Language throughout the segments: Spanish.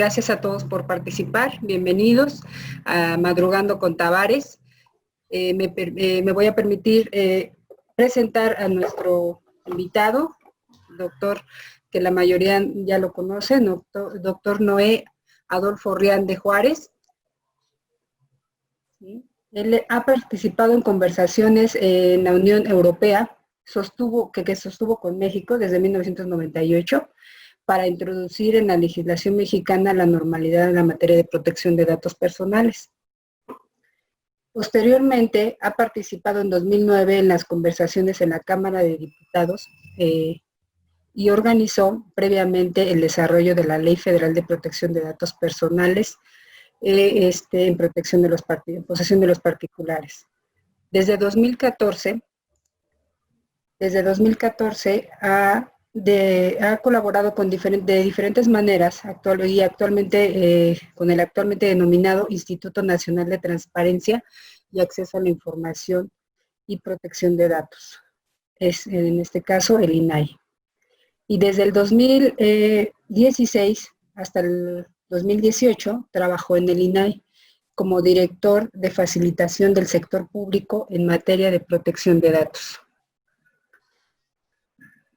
Gracias a todos por participar. Bienvenidos a Madrugando con Tavares. Me voy a permitir presentar a nuestro invitado, doctor, que la mayoría ya lo conocen, doctor Noé Adolfo Rián de Juárez. ¿Sí? Él ha participado en conversaciones en la Unión Europea, que sostuvo con México desde 1998, para introducir en la legislación mexicana la normalidad en la materia de protección de datos personales. Posteriormente, ha participado en 2009 en las conversaciones en la Cámara de Diputados y organizó previamente el desarrollo de la Ley Federal de Protección de Datos Personales en protección de en posesión de los particulares. Desde 2014 ha colaborado de diferentes maneras actualmente con el actualmente denominado Instituto Nacional de Transparencia y Acceso a la Información y Protección de Datos. Es en este caso el INAI. Y desde el 2016 hasta el 2018 trabajó en el INAI como director de facilitación del sector público en materia de protección de datos.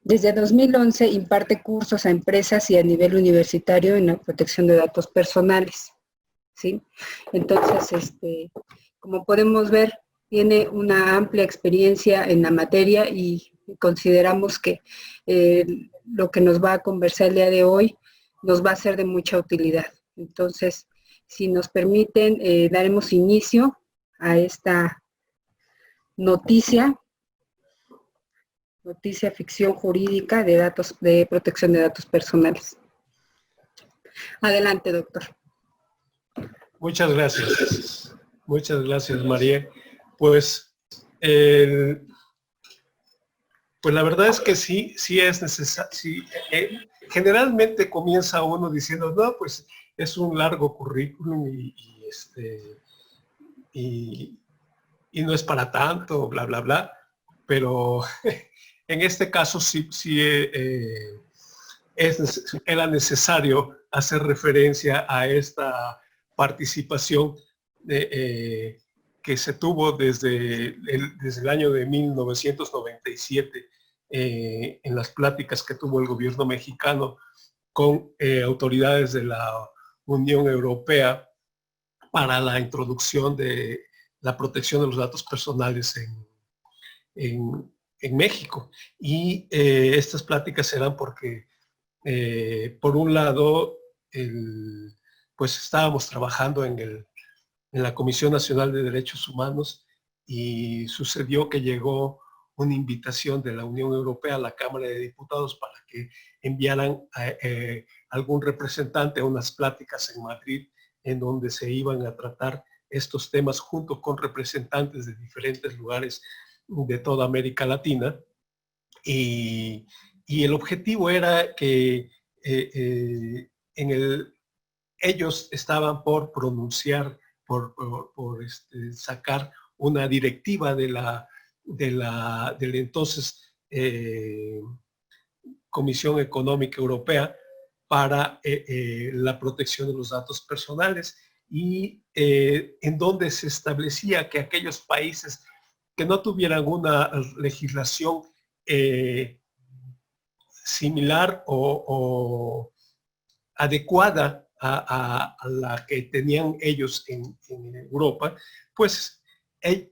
Desde 2011 imparte cursos a empresas y a nivel universitario en la protección de datos personales, ¿sí? Entonces, como podemos ver, tiene una amplia experiencia en la materia y consideramos que lo que nos va a conversar el día de hoy nos va a ser de mucha utilidad. Entonces, si nos permiten, daremos inicio a esta noticia ficción jurídica de protección de datos personales. Adelante, doctor. Muchas gracias. Muchas gracias, María. Pues la verdad es que sí es necesario. Sí, generalmente comienza uno diciendo, no, pues es un largo currículum y no es para tanto, bla, bla, bla. Pero en este caso sí era necesario hacer referencia a esta participación que se tuvo desde el año de 1997 en las pláticas que tuvo el gobierno mexicano con autoridades de la Unión Europea para la introducción de la protección de los datos personales en México. Y estas pláticas eran porque, por un lado, pues estábamos trabajando en la Comisión Nacional de Derechos Humanos y sucedió que llegó una invitación de la Unión Europea a la Cámara de Diputados para que enviaran algún representante a unas pláticas en Madrid en donde se iban a tratar estos temas junto con representantes de diferentes lugares de toda América Latina. Y el objetivo era que ellos estaban por pronunciar, por sacar una directiva de la entonces Comisión Económica Europea para la protección de los datos personales y en donde se establecía que aquellos países que no tuvieran una legislación similar o adecuada a la que tenían ellos en Europa, pues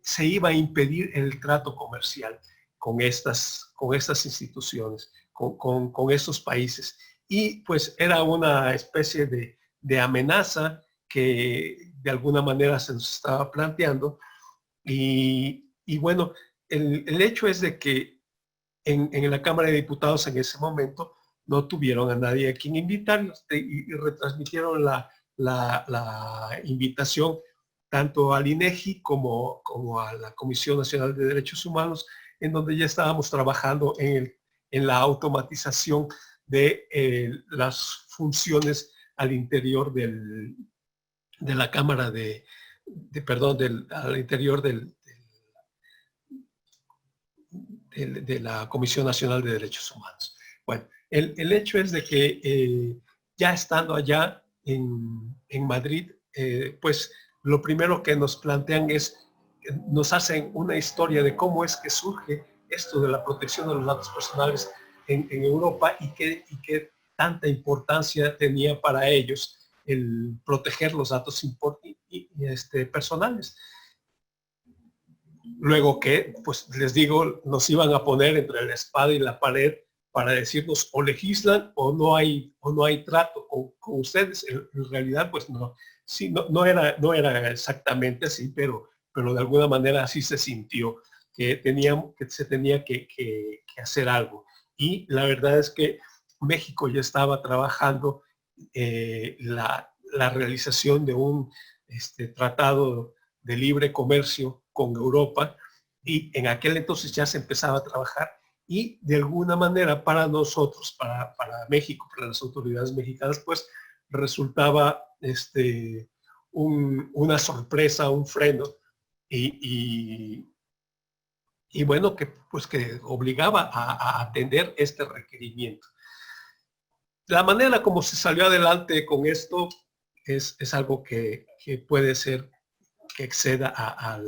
se iba a impedir el trato comercial con estas instituciones, con estos países. Y pues era una especie de amenaza que de alguna manera se nos estaba planteando. Y bueno, el hecho es de que en la Cámara de Diputados en ese momento no tuvieron a nadie a quien invitar y retransmitieron la invitación tanto al INEGI como a la Comisión Nacional de Derechos Humanos, en donde ya estábamos trabajando en la automatización de las funciones al interior de la Cámara al interior de la Comisión Nacional de Derechos Humanos. Bueno, el hecho es de que ya estando allá, en Madrid, pues lo primero que nos plantean es, nos hacen una historia de cómo es que surge esto de la protección de los datos personales en Europa y qué tanta importancia tenía para ellos el proteger los datos personales. Luego que, pues les digo, nos iban a poner entre la espada y la pared para decirnos o legislan o no hay trato con ustedes. En realidad, pues no, sí, no era exactamente así, pero de alguna manera así se sintió que se tenía que hacer algo. Y la verdad es que México ya estaba trabajando la realización de un tratado de libre comercio con Europa, y en aquel entonces ya se empezaba a trabajar, y de alguna manera para nosotros, para México, para las autoridades mexicanas, pues resultaba una sorpresa, un freno, y bueno, que obligaba a atender este requerimiento. La manera como se salió adelante con esto es algo que puede ser que exceda a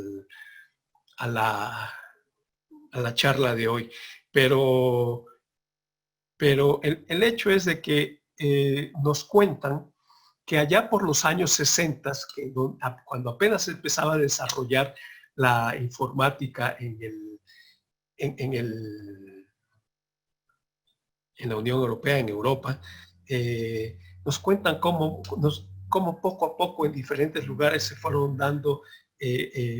la charla de hoy. Pero el hecho es de que nos cuentan que allá por los años 60, cuando apenas empezaba a desarrollar la informática en la Unión Europea, en Europa, nos cuentan cómo poco a poco en diferentes lugares se fueron dando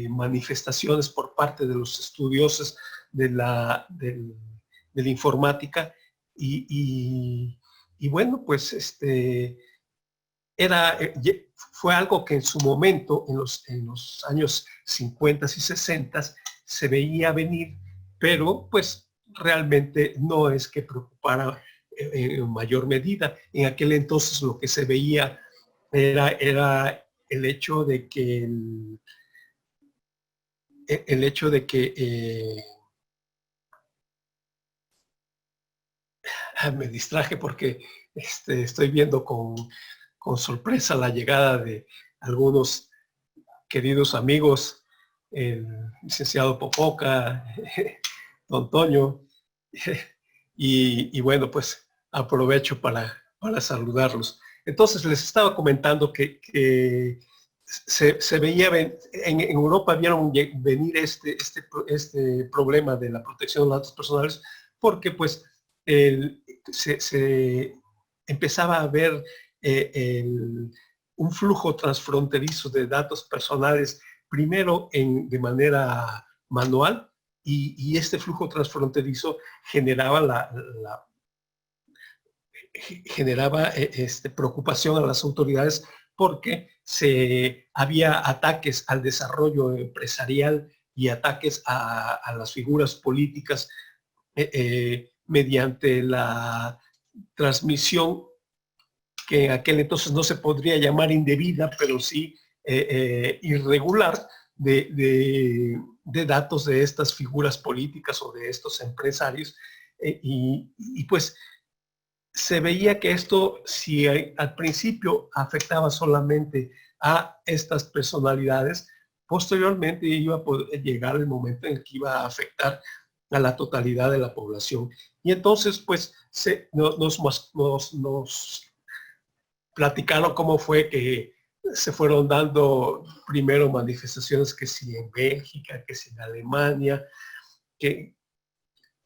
manifestaciones por parte de los estudiosos de la informática, y bueno, pues fue algo que en su momento, en los años 50 y 60, se veía venir, pero pues realmente no es que preocupara en mayor medida. En aquel entonces lo que se veía era el hecho de que me distraje porque estoy viendo con sorpresa la llegada de algunos queridos amigos, el licenciado Popoca, don Toño, y bueno, pues aprovecho para saludarlos. Entonces les estaba comentando que se veía, en Europa vieron venir este problema de la protección de los datos personales, porque pues se empezaba a ver un flujo transfronterizo de datos personales, primero de manera manual, y este flujo transfronterizo generaba preocupación a las autoridades, porque había ataques al desarrollo empresarial y ataques a las figuras políticas mediante la transmisión, que en aquel entonces no se podría llamar indebida, pero sí irregular, de datos de estas figuras políticas o de estos empresarios, y pues se veía que esto, si al principio afectaba solamente a estas personalidades, posteriormente iba a poder llegar el momento en el que iba a afectar a la totalidad de la población. Y entonces, pues, nos platicaron cómo fue que se fueron dando primero manifestaciones, que si en Bélgica, que si en Alemania, que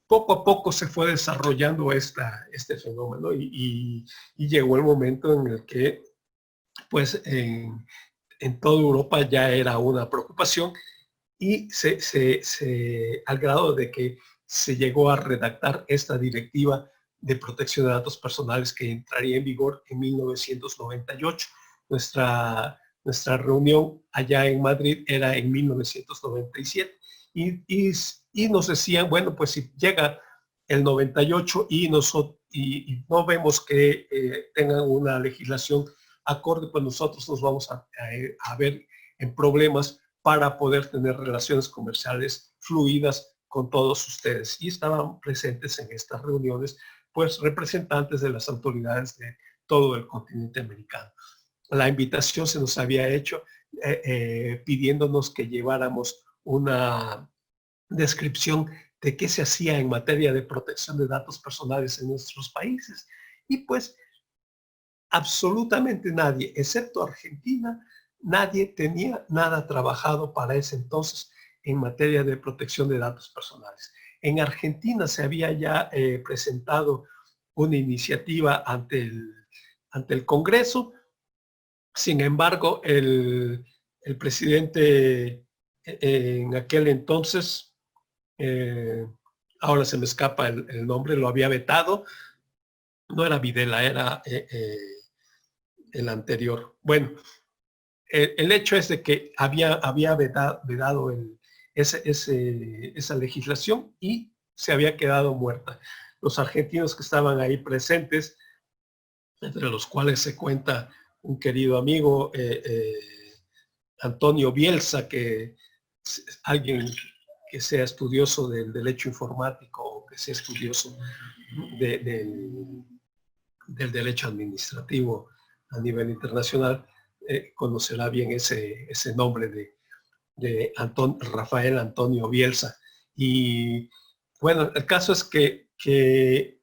poco a poco se fue desarrollando este fenómeno, y llegó el momento en el que, pues, en toda Europa ya era una preocupación, y al grado de que se llegó a redactar esta directiva de protección de datos personales, que entraría en vigor en 1998. Nuestra reunión allá en Madrid era en 1997, y nos decían, bueno, pues si llega el 98 y no vemos que tengan una legislación acorde, pues nosotros nos vamos a ver en problemas para poder tener relaciones comerciales fluidas con todos ustedes. Y estaban presentes en estas reuniones, pues, representantes de las autoridades de todo el continente americano. la invitación se nos había hecho pidiéndonos que lleváramos una descripción de qué se hacía en materia de protección de datos personales en nuestros países. Y pues absolutamente nadie, excepto Argentina, nadie tenía nada trabajado para ese entonces en materia de protección de datos personales. En Argentina se había ya presentado una iniciativa ante el Congreso. Sin embargo, el presidente en aquel entonces, ahora se me escapa el nombre, lo había vetado. No era Videla, era el anterior. Bueno, el hecho es de que había vedado esa legislación y se había quedado muerta. Los argentinos que estaban ahí presentes, entre los cuales se cuenta un querido amigo, Antonio Bielsa, que es alguien que sea estudioso del derecho informático o que sea estudioso del derecho administrativo a nivel internacional, conocerá bien ese nombre de Rafael Antonio Bielsa. Y bueno, el caso es que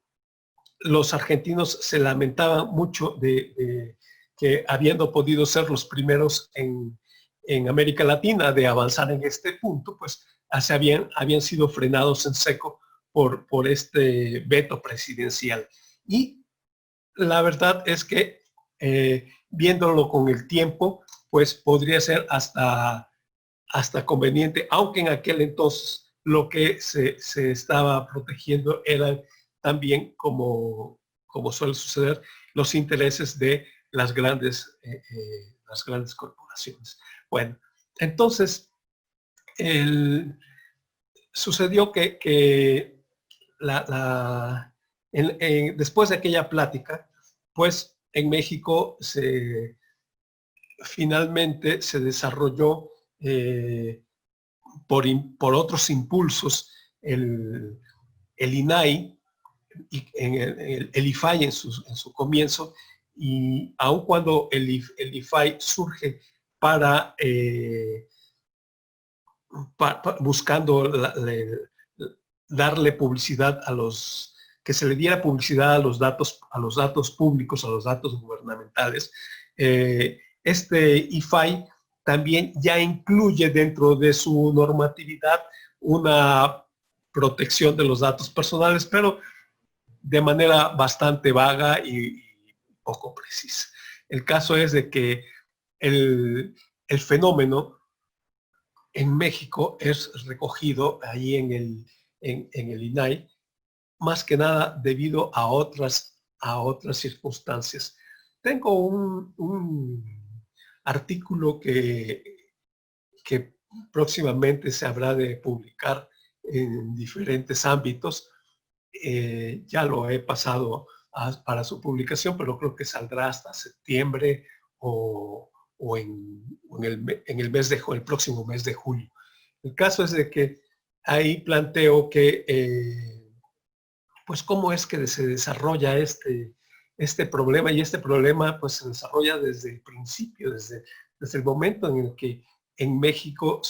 los argentinos se lamentaban mucho de que habiendo podido ser los primeros en América Latina de avanzar en este punto, pues habían sido frenados en seco por este veto presidencial. Y la verdad es que viéndolo con el tiempo, pues podría ser hasta conveniente, aunque en aquel entonces lo que se estaba protegiendo eran también, como suele suceder, los intereses de las grandes corporaciones. Bueno, entonces sucedió que después de aquella plática, pues en México finalmente se desarrolló por otros impulsos el INAI, el IFAI en su comienzo, y aun cuando el IFAI surge buscando darle publicidad que se le diera publicidad a los datos públicos, a los datos gubernamentales. Este IFAI también ya incluye dentro de su normatividad una protección de los datos personales, pero de manera bastante vaga y poco precisa. El caso es de que el fenómeno en México es recogido ahí en el INAI, más que nada debido a otras circunstancias. Tengo un artículo que próximamente se habrá de publicar en diferentes ámbitos. Ya lo he pasado para su publicación, pero creo que saldrá hasta septiembre o en el próximo mes de julio. El caso es de que ahí planteo que pues cómo es que se desarrolla este problema, y este problema pues se desarrolla desde el principio, desde el momento en el que en México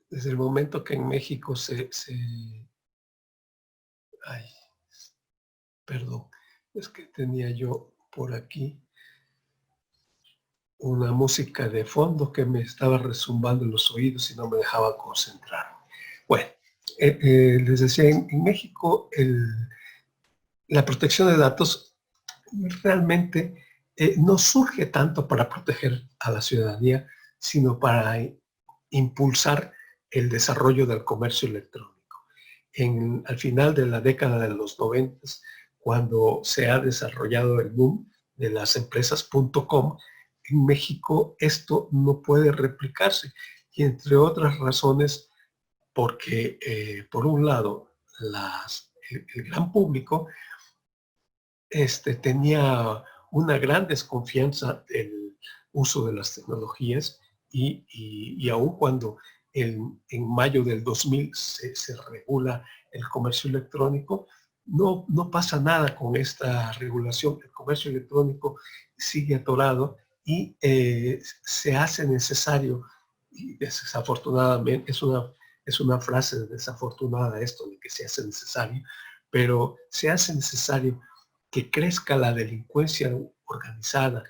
desde el momento que en México ay, perdón, es que tenía yo por aquí una música de fondo que me estaba rezumbando en los oídos y no me dejaba concentrar. Bueno, les decía, en México la protección de datos realmente no surge tanto para proteger a la ciudadanía, sino para impulsar el desarrollo del comercio electrónico. Al final de la década de los 90, cuando se ha desarrollado el boom de las empresas .com, en México esto no puede replicarse, y entre otras razones porque, por un lado, el gran público tenía una gran desconfianza del uso de las tecnologías, y aun cuando en mayo del 2000 se regula el comercio electrónico, no pasa nada con esta regulación. El comercio electrónico sigue atorado y se hace necesario, y desafortunadamente, es una frase desafortunada esto de que se hace necesario, pero se hace necesario que crezca la delincuencia organizada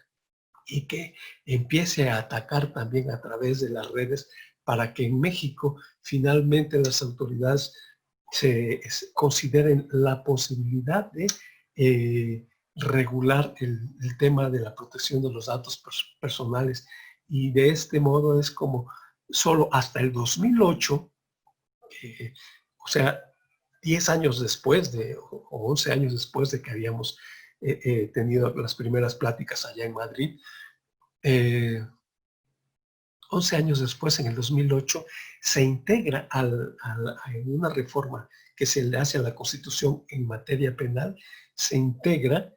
y que empiece a atacar también a través de las redes para que en México finalmente las autoridades se consideren la posibilidad de regular el tema de la protección de los datos personales. Y de este modo es como solo hasta el 2008, o sea, 10 años después o 11 años después de que habíamos tenido las primeras pláticas allá en Madrid, 11 años después, en el 2008, se integra en una reforma que se le hace a la Constitución en materia penal, se integra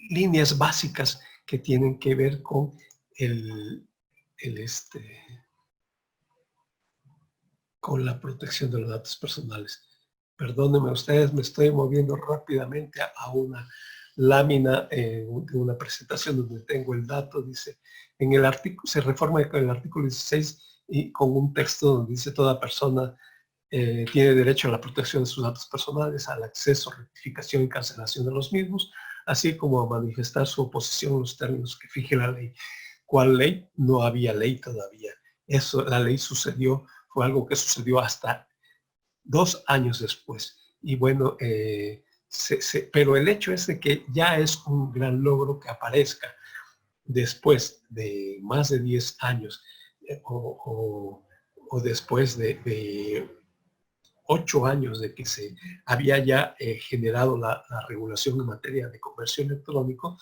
líneas básicas que tienen que ver con con la protección de los datos personales. Perdónenme ustedes, me estoy moviendo rápidamente a una lámina de una presentación donde tengo el dato. Dice, en el artículo, se reforma el artículo 16 y con un texto donde dice toda persona tiene derecho a la protección de sus datos personales, al acceso, rectificación y cancelación de los mismos, así como a manifestar su oposición en los términos que fije la ley. ¿Cuál ley? No había ley todavía. Eso, la ley sucedió, fue algo que sucedió hasta 2 años después. Y bueno, pero el hecho es de que ya es un gran logro que aparezca después de más de 10 años o después de 8 años de que se había ya generado la regulación en materia de comercio electrónico,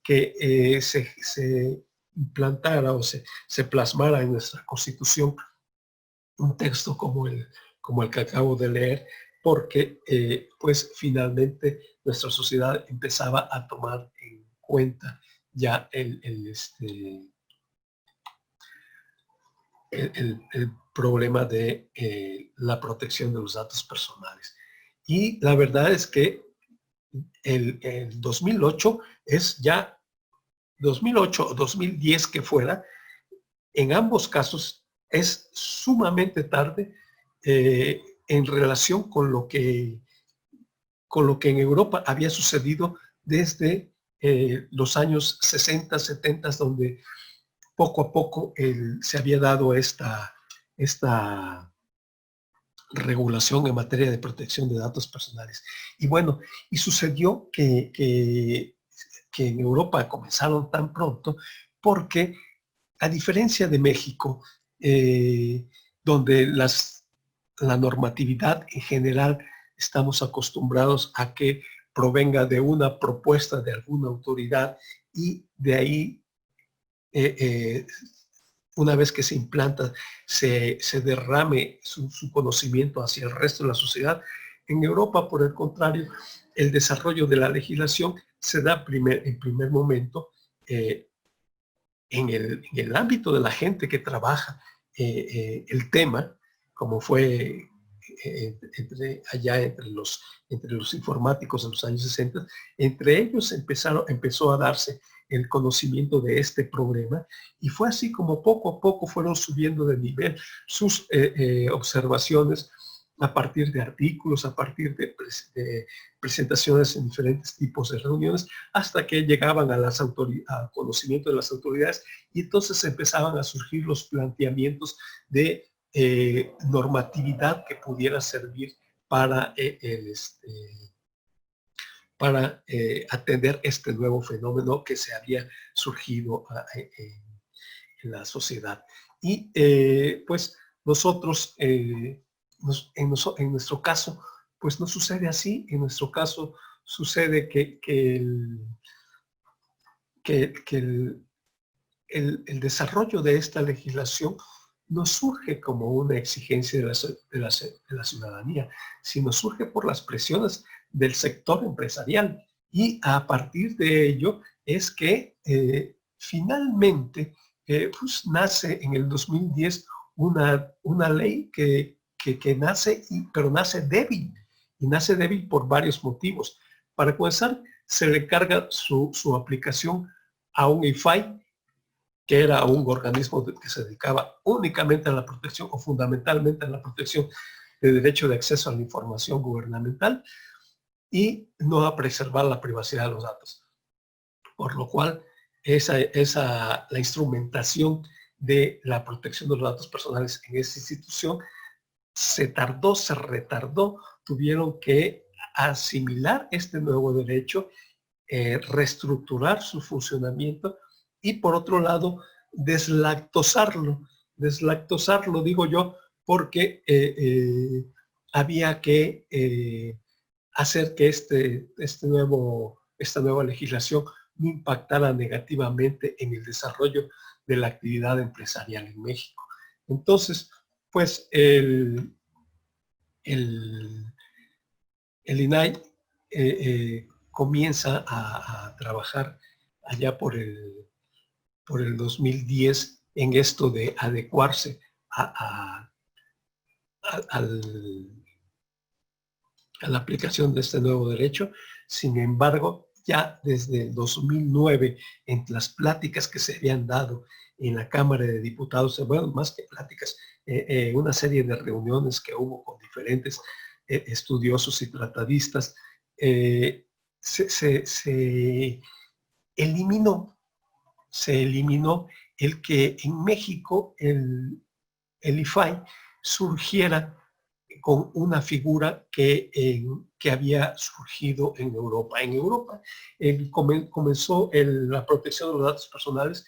que se implantara o se plasmara en nuestra Constitución un texto como el que acabo de leer, porque pues finalmente nuestra sociedad empezaba a tomar en cuenta ya el problema de la protección de los datos personales. Y la verdad es que el 2008 es ya 2008 o 2010 que fuera, en ambos casos es sumamente tarde en relación con lo que en Europa había sucedido desde los años 60, 70, donde poco a poco se había dado esta regulación en materia de protección de datos personales. Y bueno, y sucedió que en Europa comenzaron tan pronto porque, a diferencia de México, donde la normatividad en general estamos acostumbrados a que provenga de una propuesta de alguna autoridad y de ahí, una vez que se implanta, se derrame su conocimiento hacia el resto de la sociedad. En Europa, por el contrario, el desarrollo de la legislación se da en primer momento en el ámbito de la gente que trabaja el tema, como fue entre los informáticos en los años 60, entre ellos empezó a darse el conocimiento de este problema, y fue así como poco a poco fueron subiendo de nivel sus observaciones a partir de artículos, a partir de presentaciones en diferentes tipos de reuniones, hasta que llegaban al conocimiento de las autoridades, y entonces empezaban a surgir los planteamientos de normatividad que pudiera servir para atender este nuevo fenómeno que se había surgido en la sociedad. Y pues nosotros, en nuestro caso, pues no sucede así. En nuestro caso sucede que el desarrollo de esta legislación no surge como una exigencia de la ciudadanía, sino surge por las presiones del sector empresarial. Y a partir de ello es que finalmente pues nace en el 2010 una ley que que nace, pero nace débil, y nace débil por varios motivos. Para comenzar, se le carga su aplicación a un IFAI, que era un organismo que se dedicaba únicamente a la protección o fundamentalmente a la protección de derecho de acceso a la información gubernamental y no a preservar la privacidad de los datos. Por lo cual, la instrumentación de la protección de los datos personales en esa institución se retardó, tuvieron que asimilar este nuevo derecho, reestructurar su funcionamiento y por otro lado deslactosarlo digo yo, porque había que hacer que esta nueva legislación no impactara negativamente en el desarrollo de la actividad empresarial en México. Entonces, pues el INAI comienza a trabajar allá por el 2010 en esto de adecuarse a la aplicación de este nuevo derecho. Sin embargo, ya desde el 2009, en las pláticas que se habían dado en la Cámara de Diputados, bueno, más que pláticas, una serie de reuniones que hubo con diferentes estudiosos y tratadistas, se eliminó el que en México el IFAI surgiera con una figura que había surgido en Europa. En Europa comenzó la protección de los datos personales.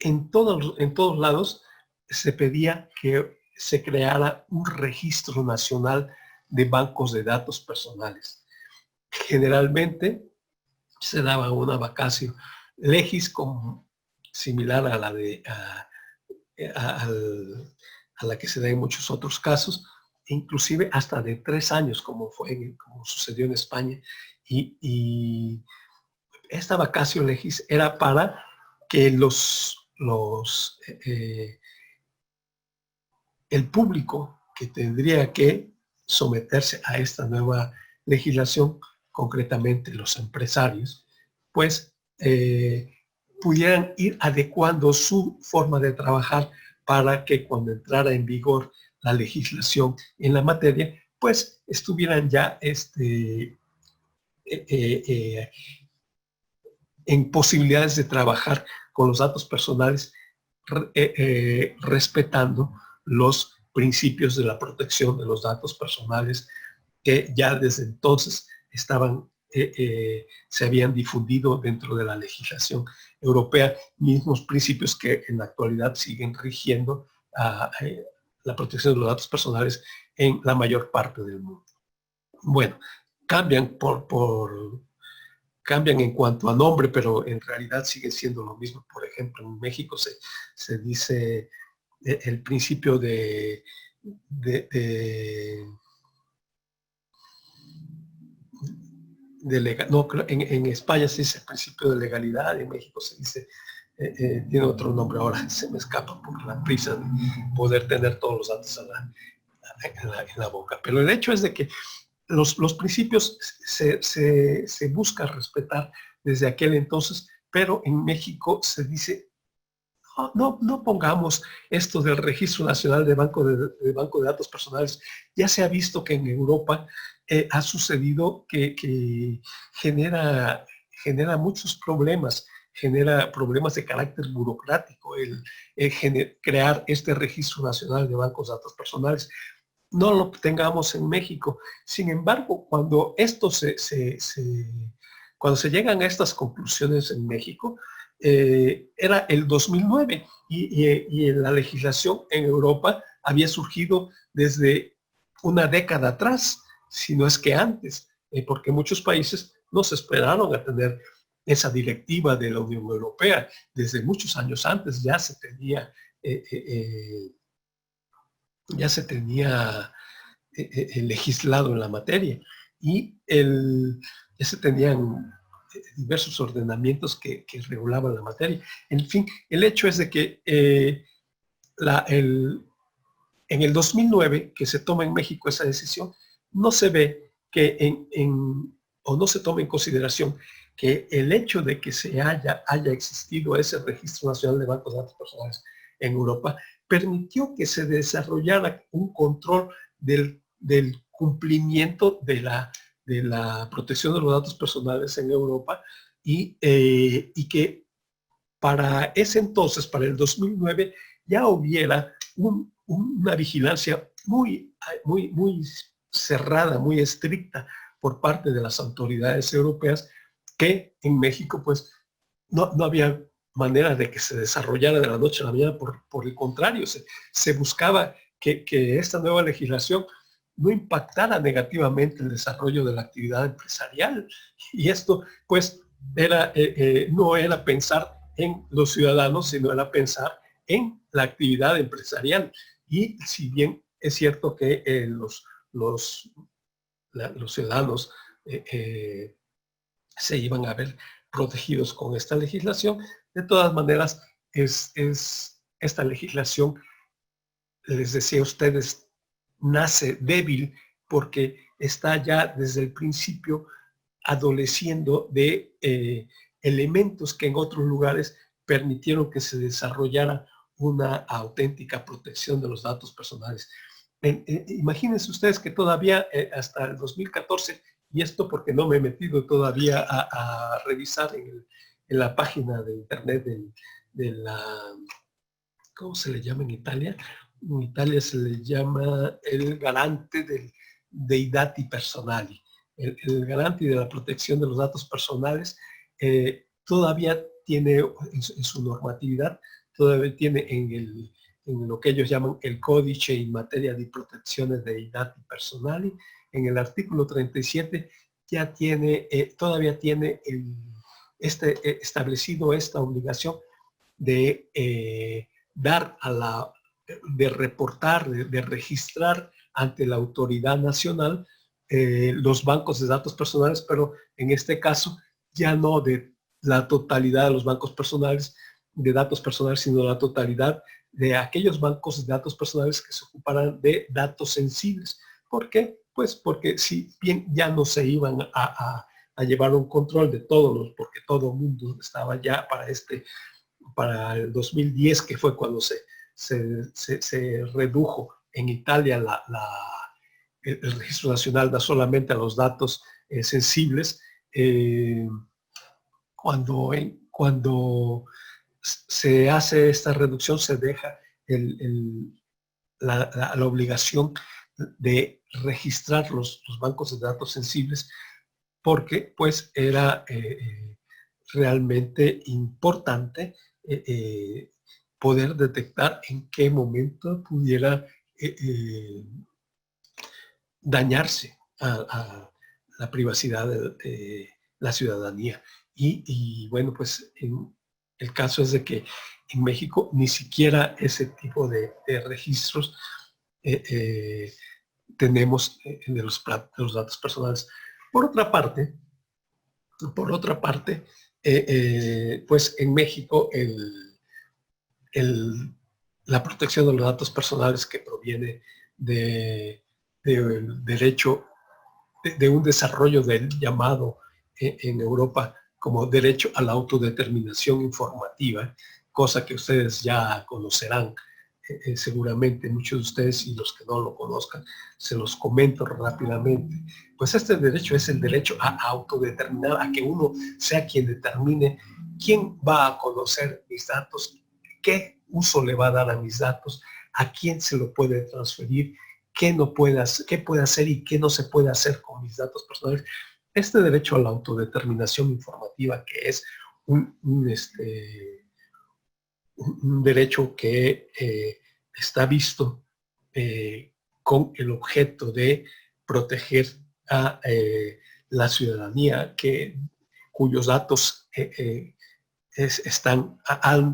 En todos lados se pedía que se creara un registro nacional de bancos de datos personales. Generalmente se daba una vacatio legis similar a la que se da en muchos otros casos, inclusive hasta de 3 años, como sucedió en España. Y esta vacatio legis era para que el público que tendría que someterse a esta nueva legislación, concretamente los empresarios, pues pudieran ir adecuando su forma de trabajar para que cuando entrara en vigor la legislación en la materia, pues estuvieran ya en posibilidades de trabajar con los datos personales, respetando los principios de la protección de los datos personales que ya desde entonces se habían difundido dentro de la legislación europea, mismos principios que en la actualidad siguen rigiendo la protección de los datos personales en la mayor parte del mundo. Bueno, cambian cambian en cuanto a nombre, pero en realidad siguen siendo lo mismo. Por ejemplo, en México se dice el principio en España se dice el principio de legalidad, en México se dice, tiene otro nombre ahora, se me escapa por la prisa de poder tener todos los datos en la boca. Pero el hecho es de que los principios se busca respetar desde aquel entonces, pero en México se dice, no pongamos esto del Registro Nacional de Banco de Datos Personales. Ya se ha visto que en Europa ha sucedido que genera muchos problemas, genera problemas de carácter burocrático crear este Registro Nacional de Bancos de Datos Personales. No lo tengamos en México. Sin embargo, cuando cuando se llegan a estas conclusiones en México, era el 2009 y la legislación en Europa había surgido desde una década atrás, si no es que antes, porque muchos países no se esperaron a tener esa directiva de la Unión Europea. Desde muchos años antes ya se tenía legislado en la materia y ya se tenían diversos ordenamientos que regulaban la materia. En fin, el hecho es de que en en el 2009, que se toma en México esa decisión, no se ve que o no se toma en consideración que el hecho de que haya existido ese Registro Nacional de Bancos de Datos Personales en Europa permitió que se desarrollara un control del cumplimiento de la protección de los datos personales en Europa y que para ese entonces, para el 2009, ya hubiera una vigilancia muy cerrada, muy estricta por parte de las autoridades europeas, que en México pues no había manera de que se desarrollara de la noche a la mañana. Por el contrario, se buscaba que esta nueva legislación no impactara negativamente el desarrollo de la actividad empresarial. Y esto pues no era pensar en los ciudadanos, sino era pensar en la actividad empresarial. Y si bien es cierto que los ciudadanos se iban a ver protegidos con esta legislación, de todas maneras esta legislación, les decía a ustedes, nace débil porque está ya desde el principio adoleciendo de elementos que en otros lugares permitieron que se desarrollara una auténtica protección de los datos personales. Imagínense ustedes que todavía hasta el 2014, y esto porque no me he metido todavía a revisar en la página de internet de la, ¿cómo se le llama en Italia? En Italia se le llama el garante dei dati personali. El garante de la protección de los datos personales todavía tiene en su normatividad, todavía tiene en lo que ellos llaman el Codice in materia di protezione dei dati personali, en el artículo 37 ya tiene, todavía tiene establecido esta obligación de de reportar, de registrar ante la autoridad nacional los bancos de datos personales, pero en este caso ya no de la totalidad de los bancos personales de datos personales, sino la totalidad de aquellos bancos de datos personales que se ocuparan de datos sensibles. ¿Por qué? Pues porque si bien ya no se iban a llevar un control de todos porque todo el mundo estaba ya para el 2010, que fue cuando se redujo en Italia el registro nacional solamente a los datos sensibles. Cuando se hace esta reducción, se deja la obligación de registrar los bancos de datos sensibles, porque pues era realmente importante poder detectar en qué momento pudiera dañarse a la privacidad de la ciudadanía. Y bueno, pues el caso es de que en México ni siquiera ese tipo de registros tenemos de los datos personales. Por otra parte, pues en México la protección de los datos personales que proviene del derecho, de un desarrollo del llamado en Europa como derecho a la autodeterminación informativa, cosa que ustedes ya conocerán seguramente, muchos de ustedes, y los que no lo conozcan, se los comento rápidamente. Pues este derecho es el derecho a autodeterminar, a que uno sea quien determine quién va a conocer mis datos, qué uso le va a dar a mis datos, a quién se lo puede transferir, qué puede hacer y qué no se puede hacer con mis datos personales. Este derecho a la autodeterminación informativa, que es un derecho que está visto con el objeto de proteger a la ciudadanía, cuyos datos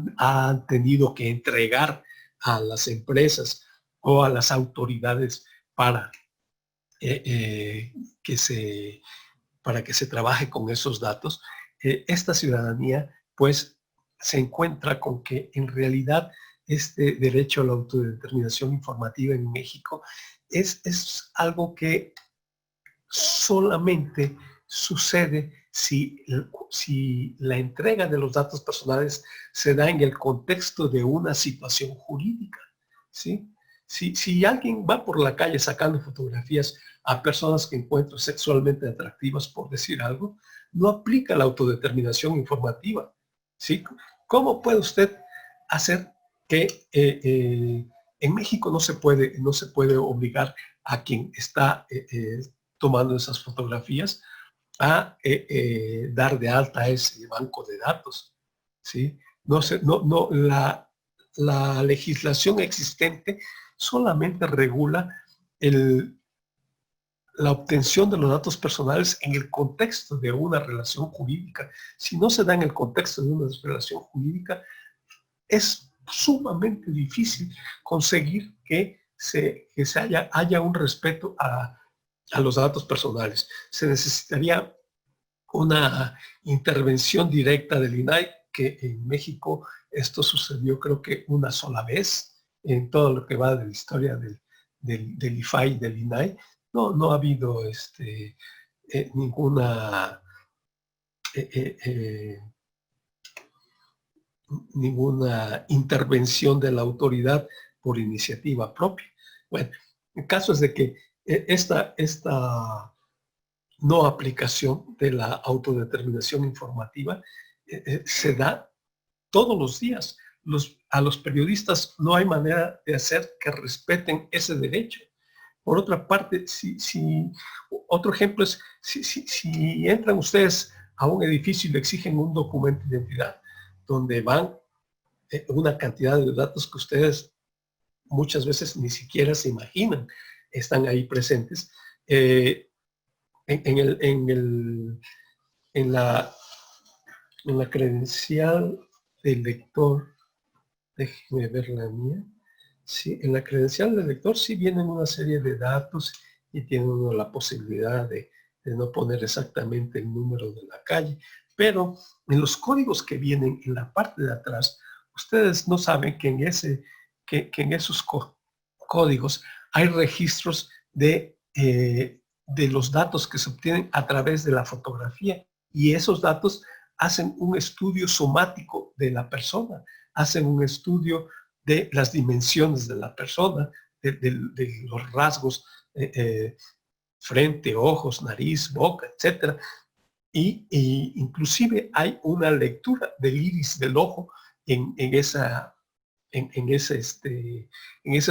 han tenido que entregar a las empresas o a las autoridades para que se trabaje con esos datos. Esta ciudadanía pues se encuentra con que en realidad este derecho a la autodeterminación informativa en México es algo que solamente sucede si la entrega de los datos personales se da en el contexto de una situación jurídica, ¿sí? Si alguien va por la calle sacando fotografías a personas que encuentra sexualmente atractivas, por decir algo, no aplica la autodeterminación informativa, ¿sí? ¿Cómo puede usted hacer que en México no se puede obligar a quien está tomando esas fotografías a dar de alta ese banco de datos, ¿sí? La legislación existente solamente regula la obtención de los datos personales en el contexto de una relación jurídica. Si no se da en el contexto de una relación jurídica, es sumamente difícil conseguir que haya un respeto a los datos personales. Se necesitaría una intervención directa del INAI, que en México esto sucedió creo que una sola vez en todo lo que va de la historia del IFAI y del INAI. No ha habido ninguna intervención de la autoridad por iniciativa propia. Bueno, el caso es de que esta no aplicación de la autodeterminación informativa se da todos los días. A los periodistas no hay manera de hacer que respeten ese derecho. Por otra parte, otro ejemplo es, si entran ustedes a un edificio y le exigen un documento de identidad, donde van una cantidad de datos que ustedes muchas veces ni siquiera se imaginan están ahí presentes, en la credencial del lector, déjeme ver la mía, sí, en la credencial del lector sí vienen una serie de datos y tiene uno la posibilidad de no poner exactamente el número de la calle, pero en los códigos que vienen en la parte de atrás, ustedes no saben que en esos códigos hay registros de los datos que se obtienen a través de la fotografía, y esos datos hacen un estudio somático de la persona, hacen un estudio de las dimensiones de la persona, de los rasgos, frente, ojos, nariz, boca, etc. Y inclusive hay una lectura del iris del ojo en ese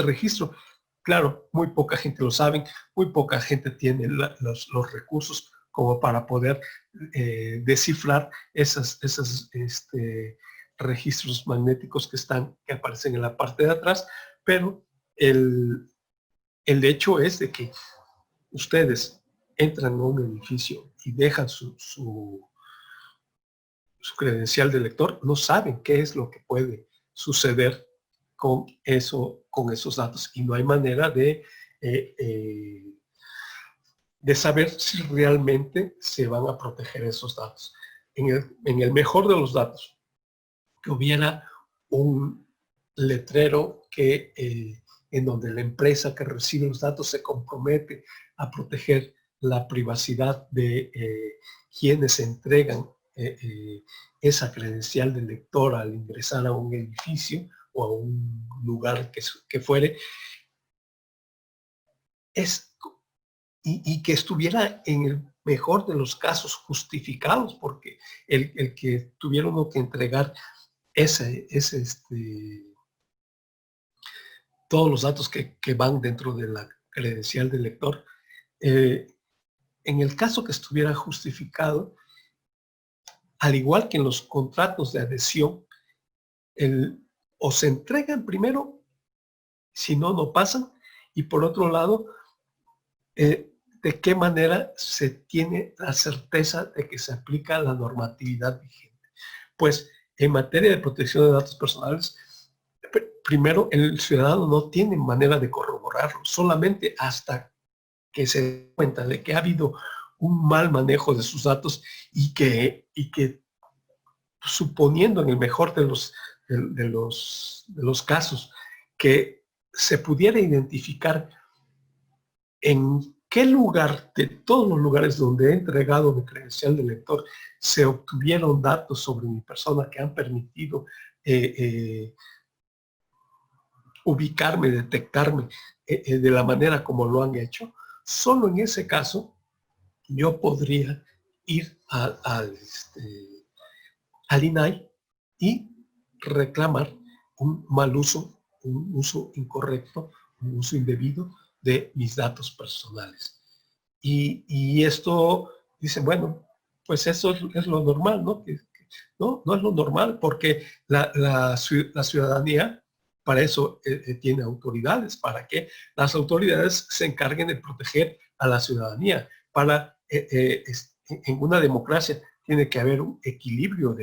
registro. Claro, muy poca gente lo sabe, muy poca gente tiene los recursos como para poder descifrar esos registros magnéticos que aparecen en la parte de atrás, pero el hecho es de que ustedes entran a un edificio y dejan su credencial de lector, no saben qué es lo que puede suceder con esos datos, y no hay manera de saber si realmente se van a proteger esos datos. En el mejor de los datos, que hubiera un letrero en donde la empresa que recibe los datos se compromete a proteger la privacidad de quienes entregan esa credencial de lector al ingresar a un edificio o a un lugar que fuere, y que estuviera en el mejor de los casos justificados, porque el que tuvieron que entregar todos los datos que van dentro de la credencial del lector, en el caso que estuviera justificado, al igual que en los contratos de adhesión, o se entregan primero, si no, no pasan, y por otro lado, de qué manera se tiene la certeza de que se aplica la normatividad vigente. Pues en materia de protección de datos personales, primero el ciudadano no tiene manera de corroborarlo, solamente hasta que se dé cuenta de que ha habido un mal manejo de sus datos y que suponiendo en el mejor de de los casos, que se pudiera identificar en qué lugar de todos los lugares donde he entregado mi credencial de lector se obtuvieron datos sobre mi persona que han permitido ubicarme, detectarme de la manera como lo han hecho. Solo en ese caso yo podría ir al INAI y reclamar un mal uso, un uso incorrecto, un uso indebido de mis datos personales. Y esto, dicen, bueno, pues eso es lo normal, ¿no? No es lo normal, porque la ciudadanía para eso tiene autoridades, para que las autoridades se encarguen de proteger a la ciudadanía. En una democracia tiene que haber un equilibrio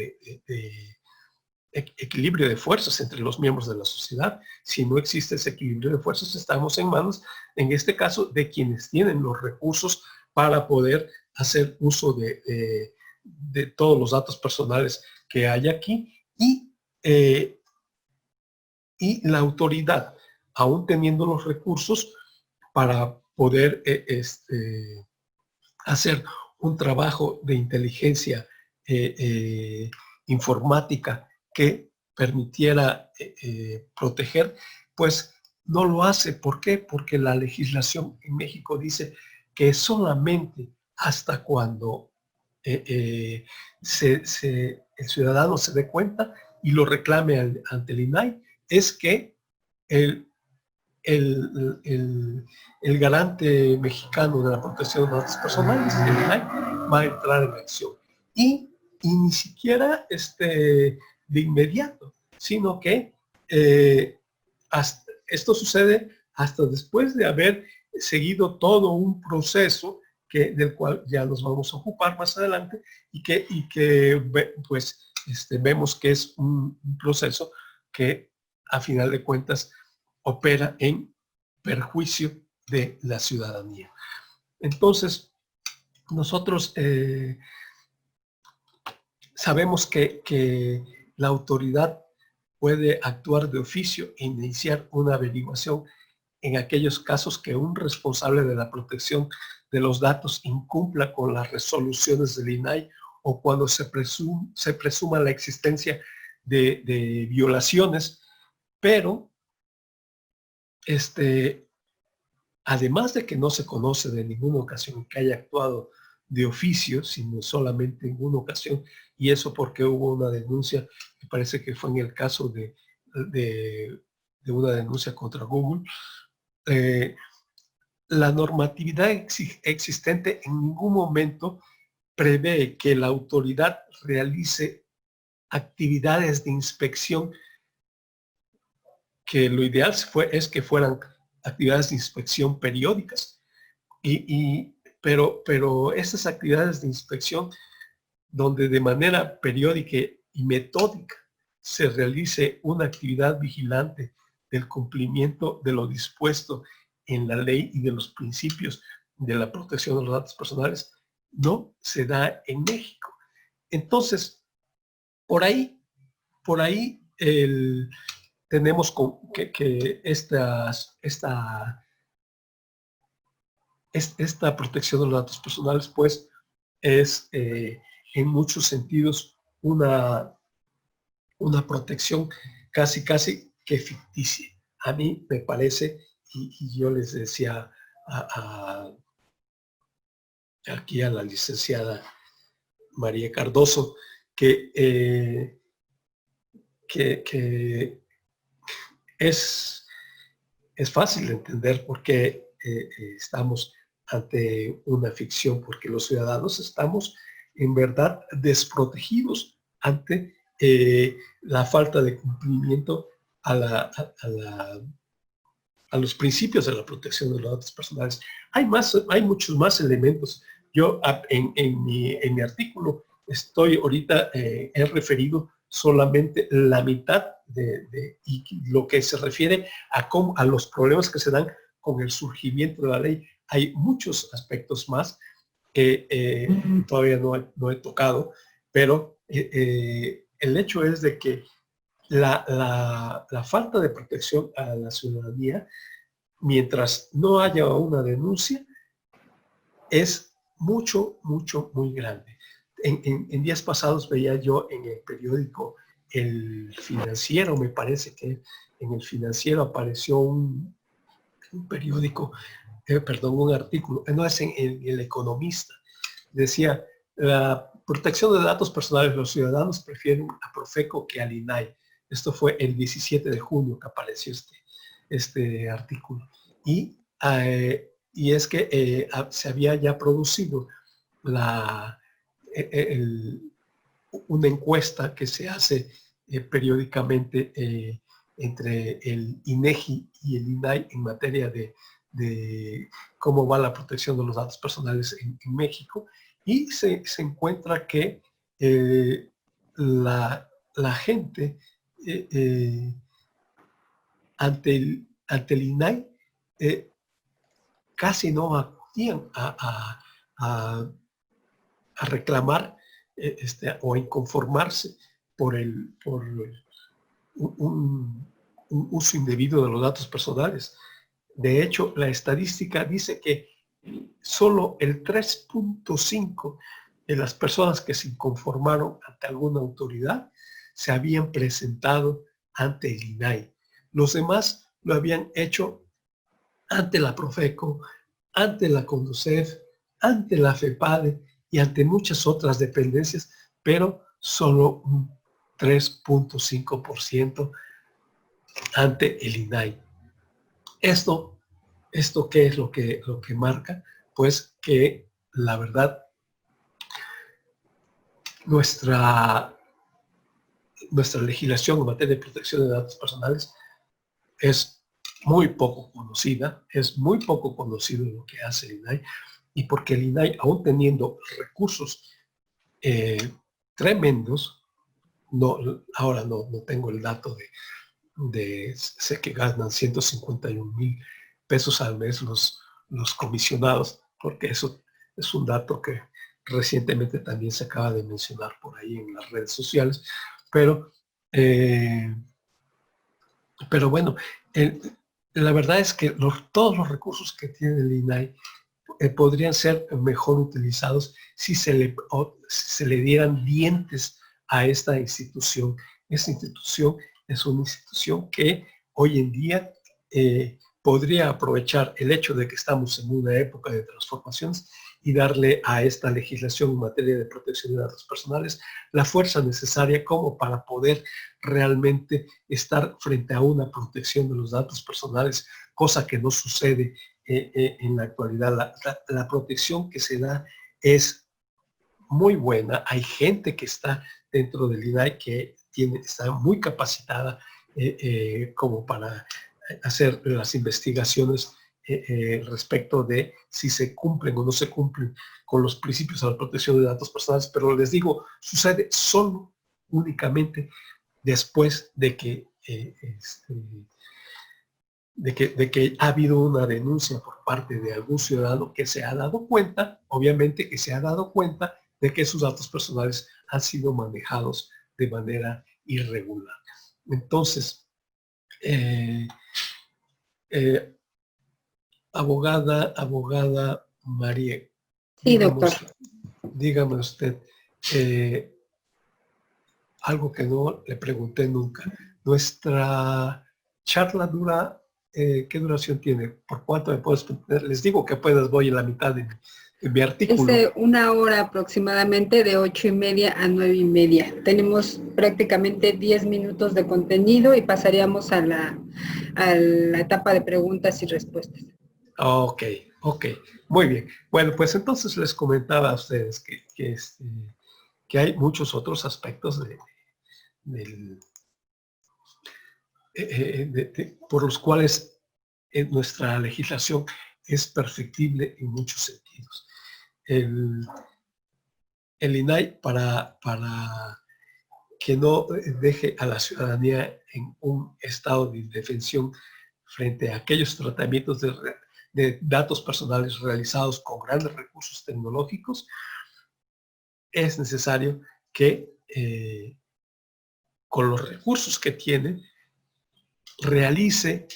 equilibrio de fuerzas entre los miembros de la sociedad. Si no existe ese equilibrio de fuerzas, estamos en manos, en este caso, de quienes tienen los recursos para poder hacer uso de todos los datos personales que hay aquí y la autoridad, aún teniendo los recursos para poder hacer un trabajo de inteligencia informática que permitiera proteger, pues no lo hace. ¿Por qué? Porque la legislación en México dice que solamente hasta cuando el ciudadano se dé cuenta y lo reclame ante el INAI, es que el, el garante mexicano de la protección de datos personales, el INAI, va a entrar en acción. Y ni siquiera de inmediato, sino que esto sucede hasta después de haber seguido todo un proceso del cual ya nos vamos a ocupar más adelante y que pues vemos que es un proceso que a final de cuentas opera en perjuicio de la ciudadanía. Entonces, nosotros sabemos que la autoridad puede actuar de oficio e iniciar una averiguación en aquellos casos que un responsable de la protección de los datos incumpla con las resoluciones del INAI o cuando se presuma la existencia de violaciones, pero además de que no se conoce de ninguna ocasión que haya actuado de oficio, sino solamente en una ocasión, y eso porque hubo una denuncia, me parece que fue en el caso de una denuncia contra Google, la normatividad existente en ningún momento prevé que la autoridad realice actividades de inspección, que lo ideal es que fueran actividades de inspección periódicas. Pero estas actividades de inspección, donde de manera periódica y metódica se realice una actividad vigilante del cumplimiento de lo dispuesto en la ley y de los principios de la protección de los datos personales, no se da en México. Entonces, por ahí tenemos que esta protección de los datos personales, pues, es en muchos sentidos una protección casi que ficticia. A mí me parece, y yo les decía aquí a la licenciada María Cardoso, que es fácil de entender por qué estamos ante una ficción, porque los ciudadanos estamos en verdad desprotegidos ante la falta de cumplimiento a los principios de la protección de los datos personales. Hay muchos más elementos. Yo en mi artículo ahorita he referido solamente la mitad y lo que se refiere a los problemas que se dan con el surgimiento de la ley. Hay muchos aspectos más que todavía no he tocado, pero el hecho es de que la falta de protección a la ciudadanía, mientras no haya una denuncia, es muy grande. En días pasados veía yo en el periódico El Financiero, me parece que en El Financiero apareció un periódico, un artículo, no es en El Economista, decía: la protección de datos personales de los ciudadanos prefieren a Profeco que al INAI. Esto fue el 17 de junio que apareció este artículo. Y es que se había ya producido una encuesta que se hace periódicamente entre el INEGI y el INAI en materia de cómo va la protección de los datos personales en México, y se encuentra que la gente ante el INAI casi no acudían a reclamar o a inconformarse por un uso indebido de los datos personales. De hecho, la estadística dice que solo el 3.5 de las personas que se inconformaron ante alguna autoridad se habían presentado ante el INAI. Los demás lo habían hecho ante la Profeco, ante la Conducef, ante la FEPADE y ante muchas otras dependencias, pero solo un 3.5% ante el INAI. ¿Esto qué es lo que marca? Pues que la verdad nuestra legislación en materia de protección de datos personales es muy poco conocida, es muy poco conocido lo que hace el INAI, y porque el INAI, aún teniendo recursos tremendos, ahora no tengo el dato sé que ganan 151,000 pesos al mes los comisionados, porque eso es un dato que recientemente también se acaba de mencionar por ahí en las redes sociales, pero bueno, la verdad es que todos los recursos que tiene el INAI podrían ser mejor utilizados si se le dieran dientes a esta institución. Esta institución es una institución que hoy en día podría aprovechar el hecho de que estamos en una época de transformaciones y darle a esta legislación en materia de protección de datos personales la fuerza necesaria como para poder realmente estar frente a una protección de los datos personales, cosa que no sucede en la actualidad. La protección que se da es muy buena. Hay gente que está dentro del INAI que está muy capacitada como para hacer las investigaciones respecto de si se cumplen o no se cumplen con los principios de la protección de datos personales, pero les digo, sucede solo únicamente después de que de que ha habido una denuncia por parte de algún ciudadano que se ha dado cuenta, obviamente que se ha dado cuenta de que sus datos personales han sido manejados de manera irregular. Entonces, abogada María, sí, doctor. Dígame usted, algo que no le pregunté nunca. Nuestra charla dura, ¿qué duración tiene? ¿Por cuánto me puedes poner? Les digo que apenas voy en la mitad de mi artículo. Es una hora aproximadamente, de 8:30 a 9:30. Tenemos prácticamente 10 minutos de contenido y pasaríamos a la etapa de preguntas y respuestas. Ok, muy bien. Bueno, pues entonces les comentaba a ustedes que hay muchos otros aspectos por los cuales nuestra legislación es perfectible en muchos sentidos. El INAI, para que no deje a la ciudadanía en un estado de indefensión frente a aquellos tratamientos de datos personales realizados con grandes recursos tecnológicos, es necesario que con los recursos que tiene, realice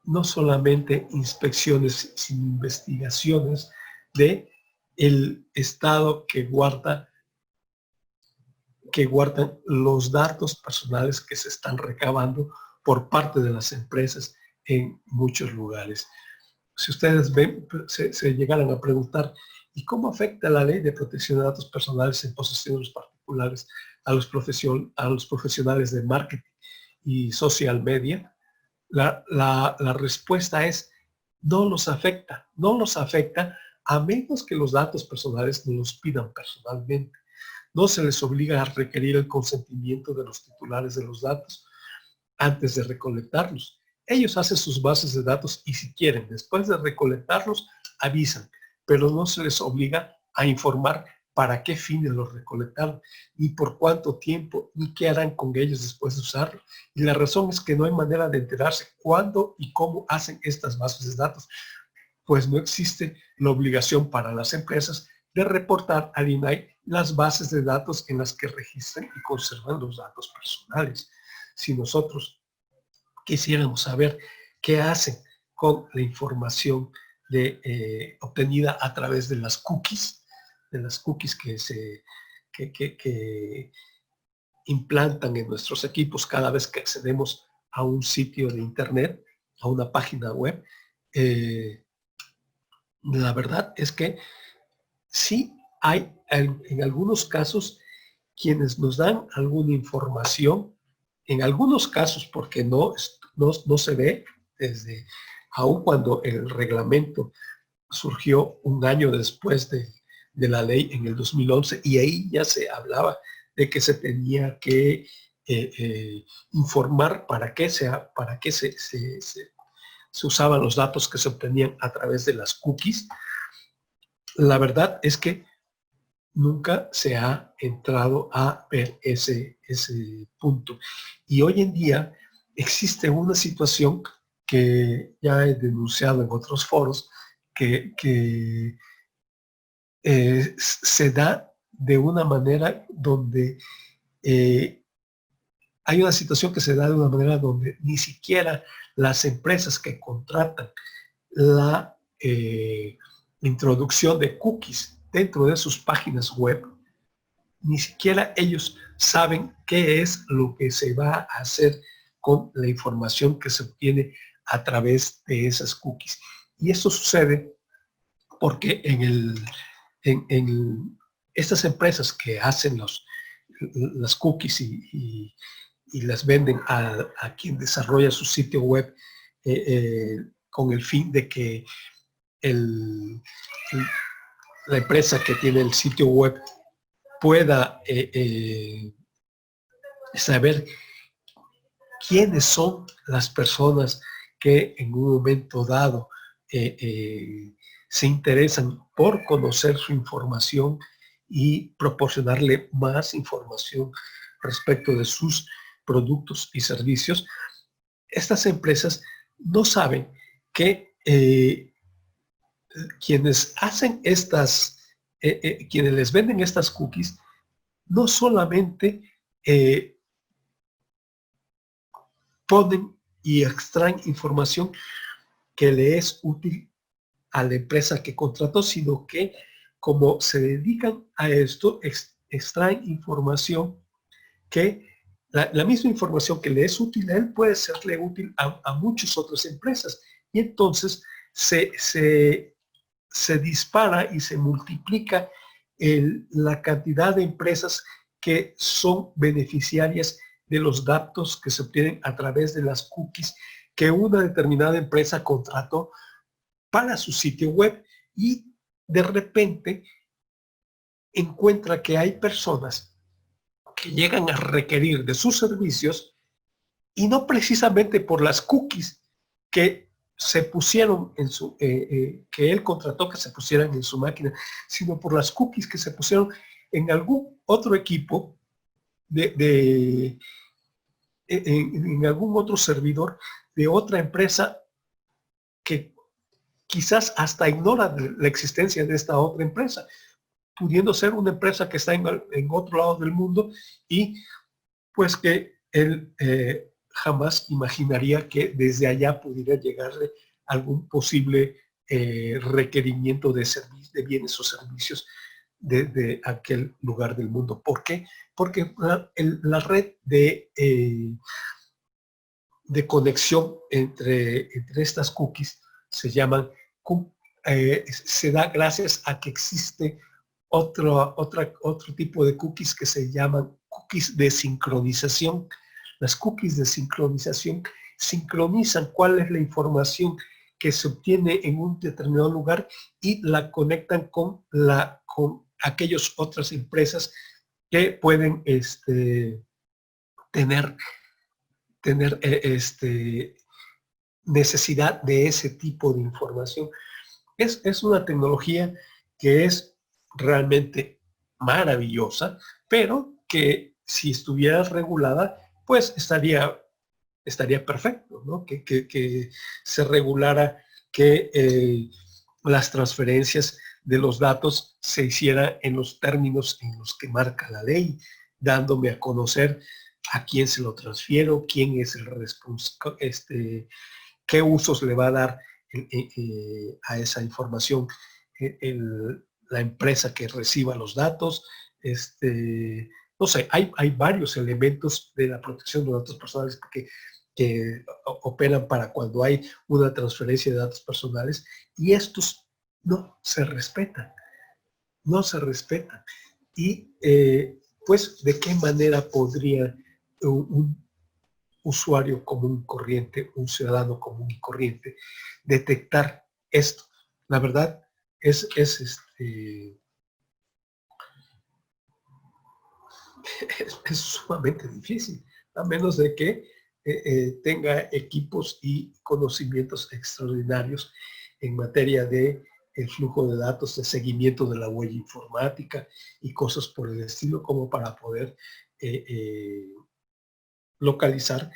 no solamente inspecciones, sino investigaciones de el estado que guardan los datos personales que se están recabando por parte de las empresas en muchos lugares. Si ustedes ven, se llegaran a preguntar, ¿y cómo afecta la ley de protección de datos personales en posesión de los particulares a los profesionales de marketing y social media? La respuesta es, no los afecta a menos que los datos personales no los pidan personalmente. No se les obliga a requerir el consentimiento de los titulares de los datos antes de recolectarlos. Ellos hacen sus bases de datos y si quieren, después de recolectarlos, avisan, pero no se les obliga a informar para qué fines los recolectaron, ni por cuánto tiempo, ni qué harán con ellos después de usarlo. Y la razón es que no hay manera de enterarse cuándo y cómo hacen estas bases de datos, pues no existe la obligación para las empresas de reportar al INAI las bases de datos en las que registran y conservan los datos personales. Si nosotros quisiéramos saber qué hacen con la información obtenida a través de las cookies que implantan en nuestros equipos cada vez que accedemos a un sitio de internet, a una página web, la verdad es que sí hay en algunos casos quienes nos dan alguna información, en algunos casos porque no se ve desde, aun cuando el reglamento surgió un año después de la ley en el 2011 y ahí ya se hablaba de que se tenía que informar para qué se usaban los datos que se obtenían a través de las cookies. La verdad es que nunca se ha entrado a ver ese punto. Y hoy en día existe una situación que ya he denunciado en otros foros, que se da de una manera donde hay una situación que se da de una manera donde ni siquiera las empresas que contratan la introducción de cookies dentro de sus páginas web, ni siquiera ellos saben qué es lo que se va a hacer con la información que se obtiene a través de esas cookies. Y esto sucede porque estas empresas que hacen las cookies y las venden a quien desarrolla su sitio web con el fin de que la empresa que tiene el sitio web pueda saber quiénes son las personas que en un momento dado se interesan por conocer su información y proporcionarle más información respecto de sus productos y servicios. Estas empresas no saben que quienes hacen quienes les venden estas cookies, no solamente ponen y extraen información que le es útil a la empresa que contrató, sino que como se dedican a esto, extraen información que la misma información que le es útil a él puede serle útil a muchas otras empresas. Y entonces se dispara y se multiplica la cantidad de empresas que son beneficiarias de los datos que se obtienen a través de las cookies que una determinada empresa contrató para su sitio web, y de repente encuentra que hay personas que llegan a requerir de sus servicios y no precisamente por las cookies que se pusieron que él contrató que se pusieran en su máquina, sino por las cookies que se pusieron en algún otro equipo en algún otro servidor de otra empresa que quizás hasta ignora la existencia de esta otra empresa. pudiendo ser una empresa que está en otro lado del mundo y pues que él jamás imaginaría que desde allá pudiera llegarle algún posible requerimiento de bienes o servicios de aquel lugar del mundo. ¿Por qué? Porque la red de conexión entre estas cookies se llaman, se da gracias a que existe otro tipo de cookies que se llaman cookies de sincronización. Las cookies de sincronización sincronizan cuál es la información que se obtiene en un determinado lugar y la conectan con aquellas otras empresas que pueden tener necesidad de ese tipo de información. Es una tecnología que es realmente maravillosa, pero que si estuviera regulada, pues estaría perfecto, ¿no? Que se regulara, que las transferencias de los datos se hiciera en los términos en los que marca la ley, dándome a conocer a quién se lo transfiero, quién es el responsable, qué usos le va a dar a esa información la empresa que reciba los datos. No sé, hay varios elementos de la protección de datos personales que operan para cuando hay una transferencia de datos personales y estos no se respetan, no se respetan. Y pues, ¿de qué manera podría un usuario común y corriente, un ciudadano común y corriente, detectar esto? La verdad es sumamente difícil, a menos de que tenga equipos y conocimientos extraordinarios en materia de el flujo de datos, de seguimiento de la huella informática y cosas por el estilo, como para poder localizar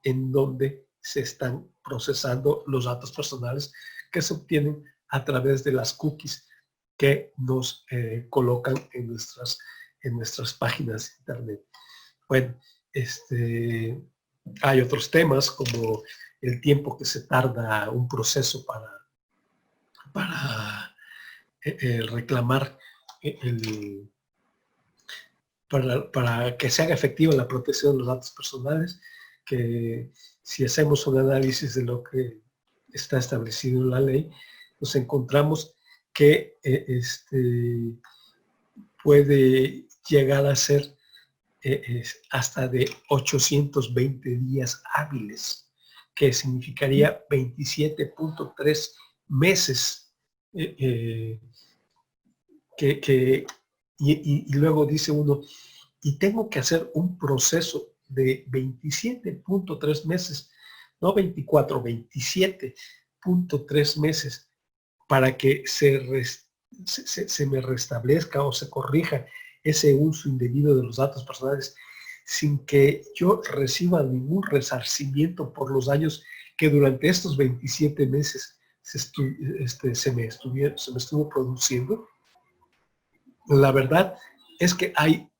en dónde se están procesando los datos personales que se obtienen a través de las cookies que nos colocan en nuestras páginas de internet. Bueno, hay otros temas como el tiempo que se tarda un proceso para reclamar para que se haga efectiva la protección de los datos personales, que si hacemos un análisis de lo que está establecido en la ley, nos encontramos que puede llegar a ser hasta de 820 días hábiles, que significaría 27.3 meses. Y luego dice uno, y tengo que hacer un proceso de 27.3 meses, no 24, 27.3 meses, para que se me restablezca o se corrija ese uso indebido de los datos personales sin que yo reciba ningún resarcimiento por los daños que durante estos 27 meses se me estuvo produciendo. La verdad es que hay,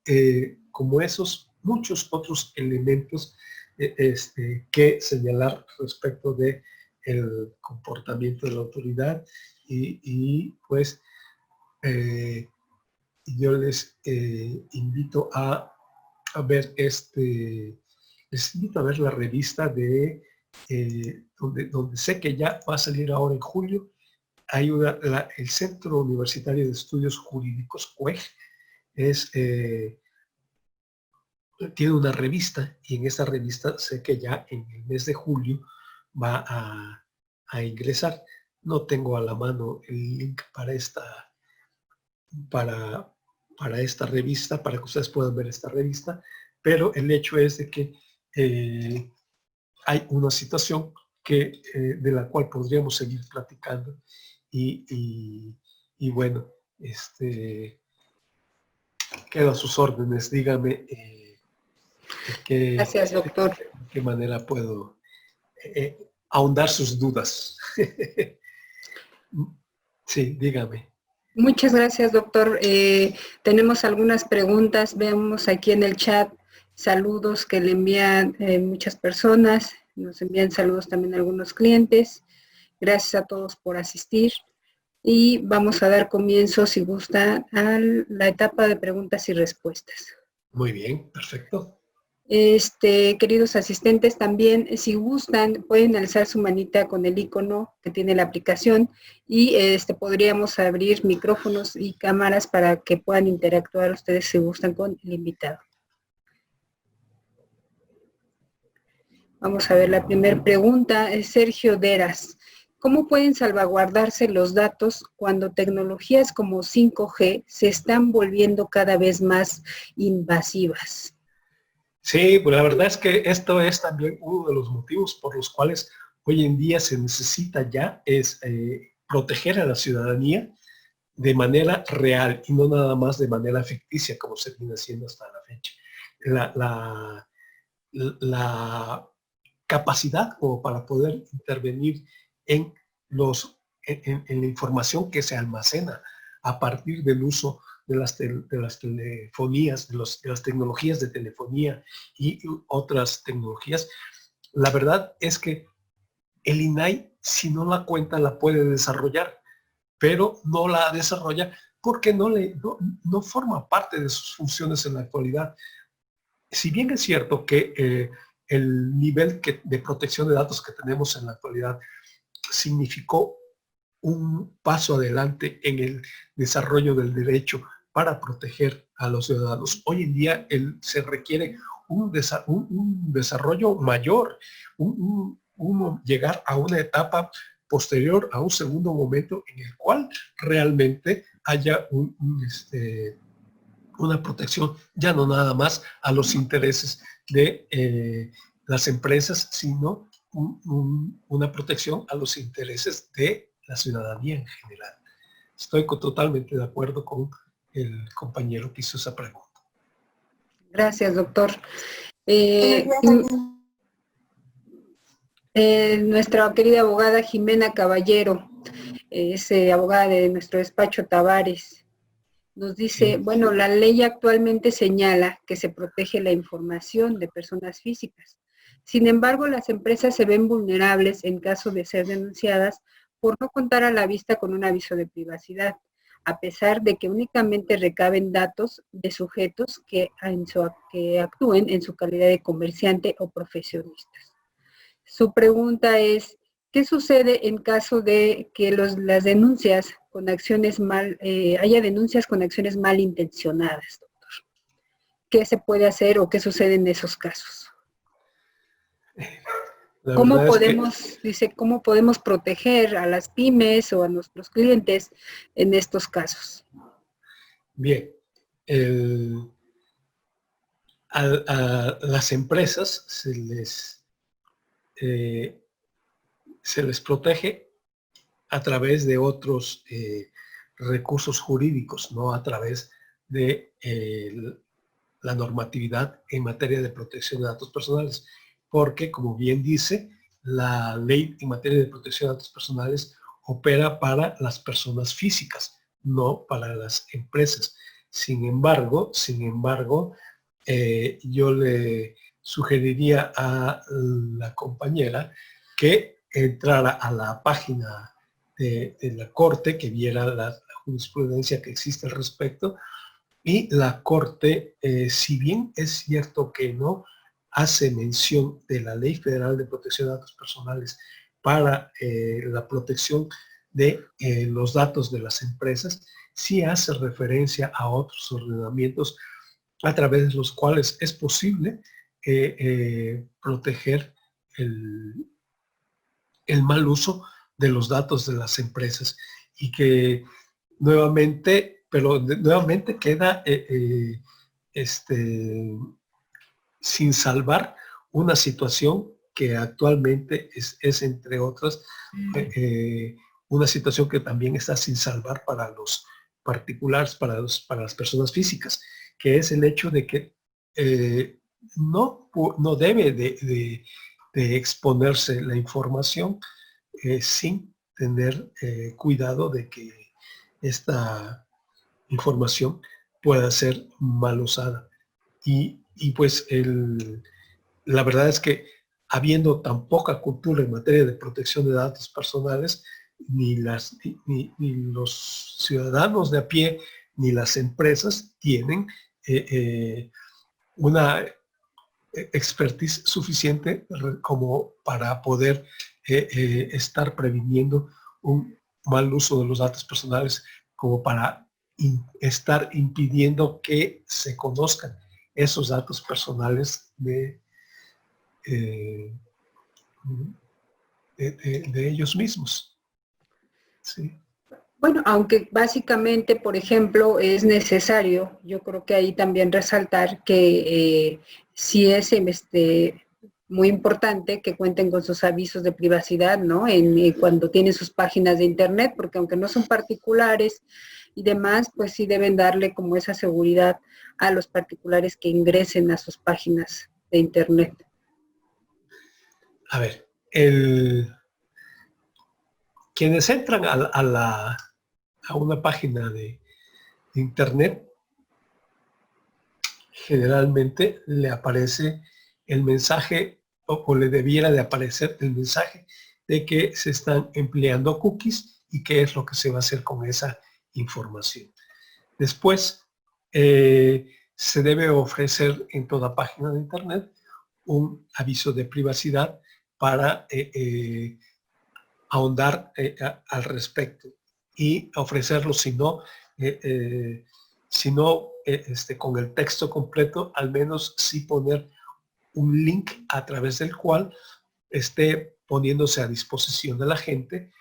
como esos, muchos otros elementos que señalar respecto de el comportamiento de la autoridad y pues yo les invito a ver les invito a ver la revista de donde sé que ya va a salir ahora en julio. Hay el Centro Universitario de Estudios Jurídicos, CUEG, tiene una revista y en esta revista sé que ya en el mes de julio va a ingresar. No tengo a la mano el link para esta revista, para que ustedes puedan ver esta revista, pero el hecho es de que hay una situación de la cual podríamos seguir platicando y bueno, quedo a sus órdenes. Dígame Gracias, doctor. de qué manera puedo ahondar sus dudas. Sí, dígame. Muchas gracias, doctor. Tenemos algunas preguntas. Vemos aquí en el chat saludos que le envían muchas personas. Nos envían saludos también algunos clientes. Gracias a todos por asistir. Y vamos a dar comienzo, si gusta, a la etapa de preguntas y respuestas. Muy bien, perfecto. Queridos asistentes, también si gustan pueden alzar su manita con el icono que tiene la aplicación y podríamos abrir micrófonos y cámaras para que puedan interactuar ustedes si gustan con el invitado. Vamos a ver la primera pregunta, es Sergio Deras. ¿Cómo pueden salvaguardarse los datos cuando tecnologías como 5G se están volviendo cada vez más invasivas? Sí, pues la verdad es que esto es también uno de los motivos por los cuales hoy en día se necesita ya proteger a la ciudadanía de manera real y no nada más de manera ficticia como se viene haciendo hasta la fecha. La capacidad como para poder intervenir en, en la información que se almacena a partir del uso de las telefonías, de las tecnologías de telefonía y otras tecnologías. La verdad es que el INAI, si no la cuenta, la puede desarrollar, pero no la desarrolla porque no forma parte de sus funciones en la actualidad. Si bien es cierto que el nivel de protección de datos que tenemos en la actualidad significó un paso adelante en el desarrollo del derecho para proteger a los ciudadanos. Hoy en día se requiere un desarrollo mayor, llegar a una etapa posterior, a un segundo momento en el cual realmente haya una protección, ya no nada más a los intereses de las empresas, sino una protección a los intereses de la ciudadanía en general. Estoy totalmente de acuerdo con el compañero que hizo esa pregunta. Gracias, doctor. Nuestra querida abogada Jimena Caballero, es abogada de nuestro despacho Tavares, nos dice, bueno, la ley actualmente señala que se protege la información de personas físicas. Sin embargo, las empresas se ven vulnerables en caso de ser denunciadas por no contar a la vista con un aviso de privacidad, a pesar de que únicamente recaben datos de sujetos que actúen en su calidad de comerciante o profesionistas. Su pregunta es, ¿qué sucede en caso de que las denuncias con acciones haya denuncias con acciones malintencionadas, doctor? ¿Qué se puede hacer o qué sucede en esos casos? ¿Cómo podemos proteger a las pymes o a nuestros clientes en estos casos? Bien, a las empresas se les protege a través de otros recursos jurídicos, no a través de la normatividad en materia de protección de datos personales, porque, como bien dice, la ley en materia de protección de datos personales opera para las personas físicas, no para las empresas. Sin embargo, yo le sugeriría a la compañera que entrara a la página de la Corte, que viera la jurisprudencia que existe al respecto, y la Corte, si bien es cierto que no hace mención de la Ley Federal de Protección de Datos Personales para la protección de los datos de las empresas, sí hace referencia a otros ordenamientos a través de los cuales es posible proteger el mal uso de los datos de las empresas y que nuevamente queda sin salvar una situación que actualmente es entre otras, una situación que también está sin salvar para los particulares, para las personas físicas, que es el hecho de que no debe de exponerse la información sin tener cuidado de que esta información pueda ser mal usada. Y pues la verdad es que habiendo tan poca cultura en materia de protección de datos personales, ni los ciudadanos de a pie, ni las empresas tienen una expertise suficiente como para poder estar previniendo un mal uso de los datos personales, como para estar impidiendo que se conozcan esos datos personales eh, de ellos mismos. Sí. Bueno, aunque básicamente, por ejemplo, es necesario, yo creo que ahí también resaltar que sí es muy importante que cuenten con sus avisos de privacidad, ¿no? Cuando tienen sus páginas de internet, porque aunque no son particulares y demás, pues sí deben darle como esa seguridad a los particulares que ingresen a sus páginas de internet. A ver, quienes entran a una página de internet, generalmente le aparece el mensaje o le debiera de aparecer el mensaje de que se están empleando cookies y qué es lo que se va a hacer con esa información. Después, se debe ofrecer en toda página de internet un aviso de privacidad para ahondar al respecto y ofrecerlo, si no, con el texto completo, al menos sí poner un link a través del cual esté poniéndose a disposición de la gente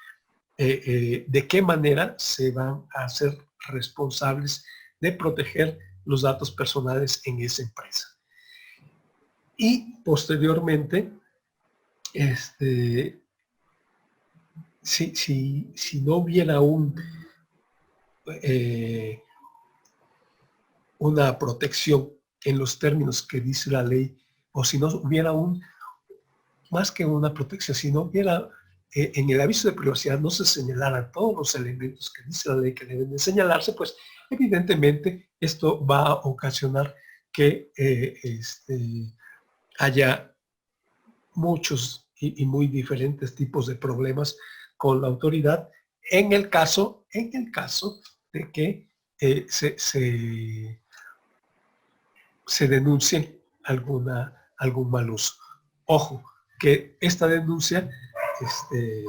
de qué manera se van a hacer responsables de proteger los datos personales en esa empresa. Y posteriormente, si no hubiera una protección en los términos que dice la ley, o si no hubiera más que una protección, si no hubiera en el aviso de privacidad no se señalaran todos los elementos que dice la ley que deben de señalarse, pues evidentemente esto va a ocasionar que haya muchos y muy diferentes tipos de problemas con la autoridad en el caso de que se denuncie algún mal uso. Ojo, que esta denuncia, que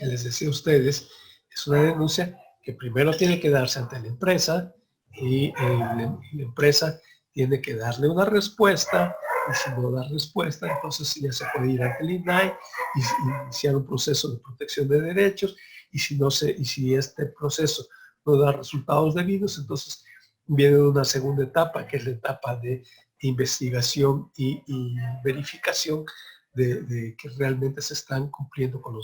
les decía a ustedes, es una denuncia que primero tiene que darse ante la empresa y la empresa tiene que darle una respuesta, y si no da respuesta, entonces ya se puede ir ante el INAI y iniciar un proceso de protección de derechos, y si este proceso no da resultados debidos, entonces viene una segunda etapa, que es la etapa de investigación y verificación de que realmente se están cumpliendo con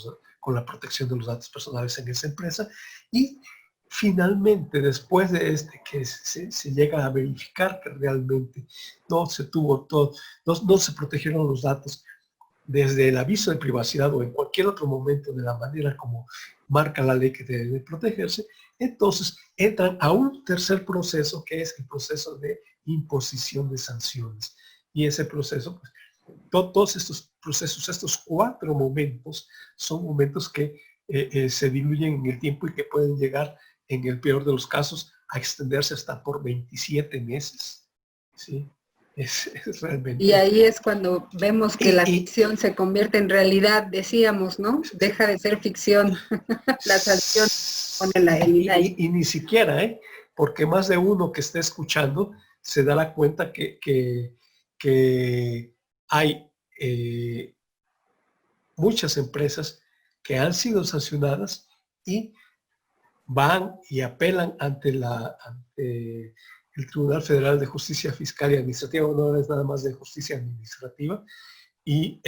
la protección de los datos personales en esa empresa. Y finalmente, después de que se llega a verificar que realmente no se protegieron los datos desde el aviso de privacidad o en cualquier otro momento de la manera como marca la ley que debe de protegerse, entonces entran a un tercer proceso, que es el proceso de imposición de sanciones. Y ese proceso, pues, todos estos procesos, estos 4 momentos, son momentos que se diluyen en el tiempo y que pueden llegar, en el peor de los casos, a extenderse hasta por 27 meses. ¿Sí? Es realmente... Y ahí es cuando vemos que la ficción se convierte en realidad, decíamos, ¿no? Deja de ser ficción. La sanción pone la INAI. Y ni siquiera, porque más de uno que esté escuchando se dará cuenta que hay muchas empresas que han sido sancionadas y van y apelan ante el Tribunal Federal de Justicia Fiscal y Administrativa, no es nada más de justicia administrativa, y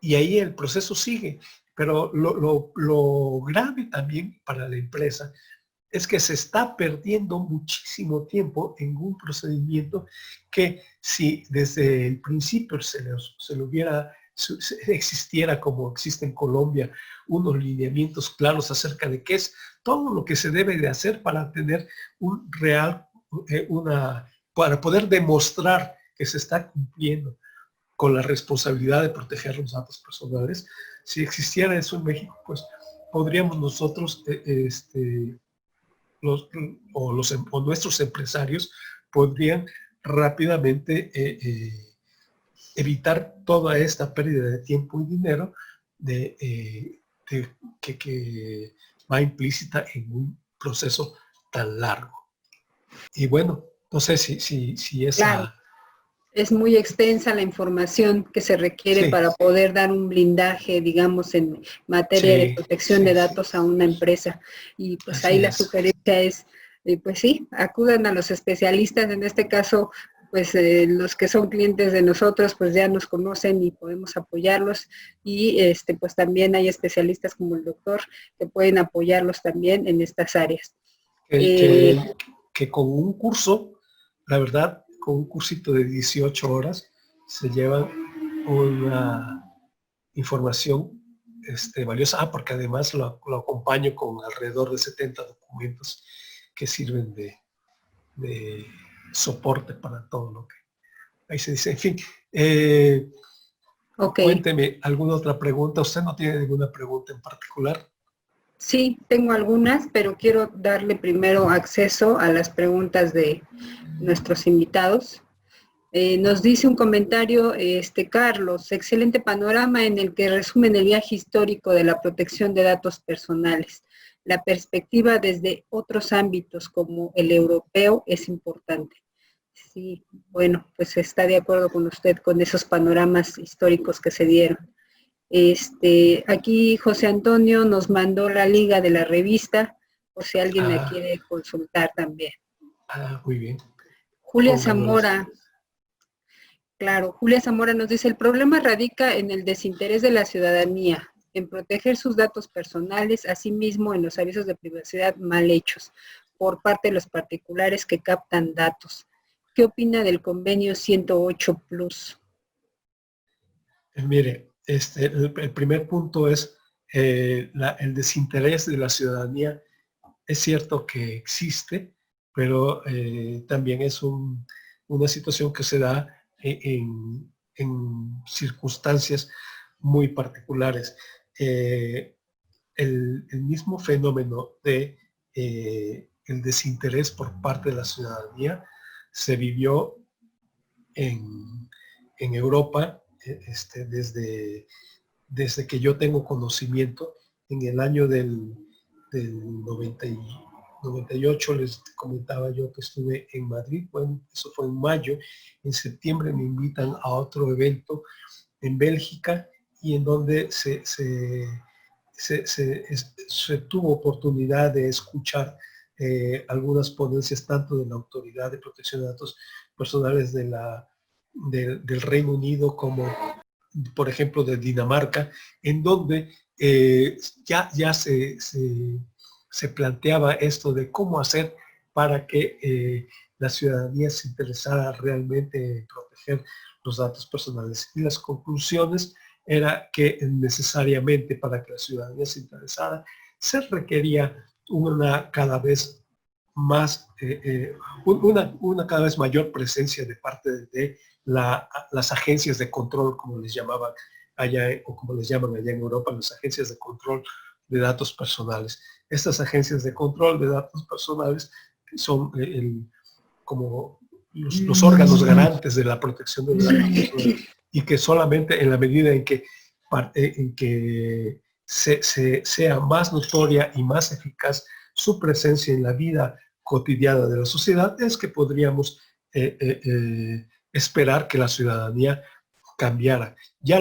ahí el proceso sigue. Pero lo grave también para la empresa es que se está perdiendo muchísimo tiempo en un procedimiento que, si desde el principio se le hubiera existiera, como existe en Colombia, unos lineamientos claros acerca de qué es todo lo que se debe de hacer para tener un real, para poder demostrar que se está cumpliendo con la responsabilidad de proteger los datos personales. Si existiera eso en México, pues podríamos nosotros, o nuestros empresarios podrían rápidamente evitar toda esta pérdida de tiempo y dinero que va implícita en un proceso tan largo. Y bueno, no sé si esa... Claro. Es muy extensa la información que se requiere para poder dar un blindaje, digamos, en materia de protección de datos a una empresa. Y pues ahí la sugerencia es, pues sí, acudan a los especialistas, en este caso, pues los que son clientes de nosotros, pues ya nos conocen y podemos apoyarlos. Y pues también hay especialistas como el doctor que pueden apoyarlos también en estas áreas. Que con un curso, la verdad, con un cursito de 18 horas se lleva una información valiosa, porque además lo acompaño con alrededor de 70 documentos que sirven de soporte para todo lo que ahí se dice. En fin, cuénteme alguna otra pregunta. ¿Usted no tiene ninguna pregunta en particular? Sí, tengo algunas, pero quiero darle primero acceso a las preguntas de nuestros invitados. Nos dice un comentario, Carlos, excelente panorama en el que resumen el viaje histórico de la protección de datos personales. La perspectiva desde otros ámbitos como el europeo es importante. Sí, bueno, pues está de acuerdo con usted con esos panoramas históricos que se dieron. Aquí José Antonio nos mandó la liga de la revista, por si alguien la quiere consultar también. Muy bien. Julia Zamora, claro, Julia Zamora nos dice, el problema radica en el desinterés de la ciudadanía, en proteger sus datos personales, asimismo en los avisos de privacidad mal hechos, por parte de los particulares que captan datos. ¿Qué opina del convenio 108 Plus? Mire, el primer punto es el desinterés de la ciudadanía. Es cierto que existe, pero también es una situación que se da en circunstancias muy particulares. El mismo fenómeno de el desinterés por parte de la ciudadanía se vivió en Europa desde que yo tengo conocimiento. En el año del 98 les comentaba yo que estuve en Madrid. Bueno, eso fue en mayo. En septiembre me invitan a otro evento en Bélgica y en donde se tuvo oportunidad de escuchar algunas ponencias tanto de la Autoridad de Protección de Datos Personales del Reino Unido como, por ejemplo, de Dinamarca, en donde ya se planteaba esto de cómo hacer para que la ciudadanía se interesara realmente en proteger los datos personales. Y las conclusiones era que necesariamente para que la ciudadanía se interesara se requería una cada vez más, una cada vez mayor presencia de parte de las agencias de control, como les llamaban allá, o como les llaman allá en Europa, las agencias de control de datos personales. Estas agencias de control de datos personales son como los órganos garantes de la protección de los datos personales, y que solamente en la medida en que sea más notoria y más eficaz su presencia en la vida cotidiana de la sociedad, es que podríamos esperar que la ciudadanía cambiara. Ya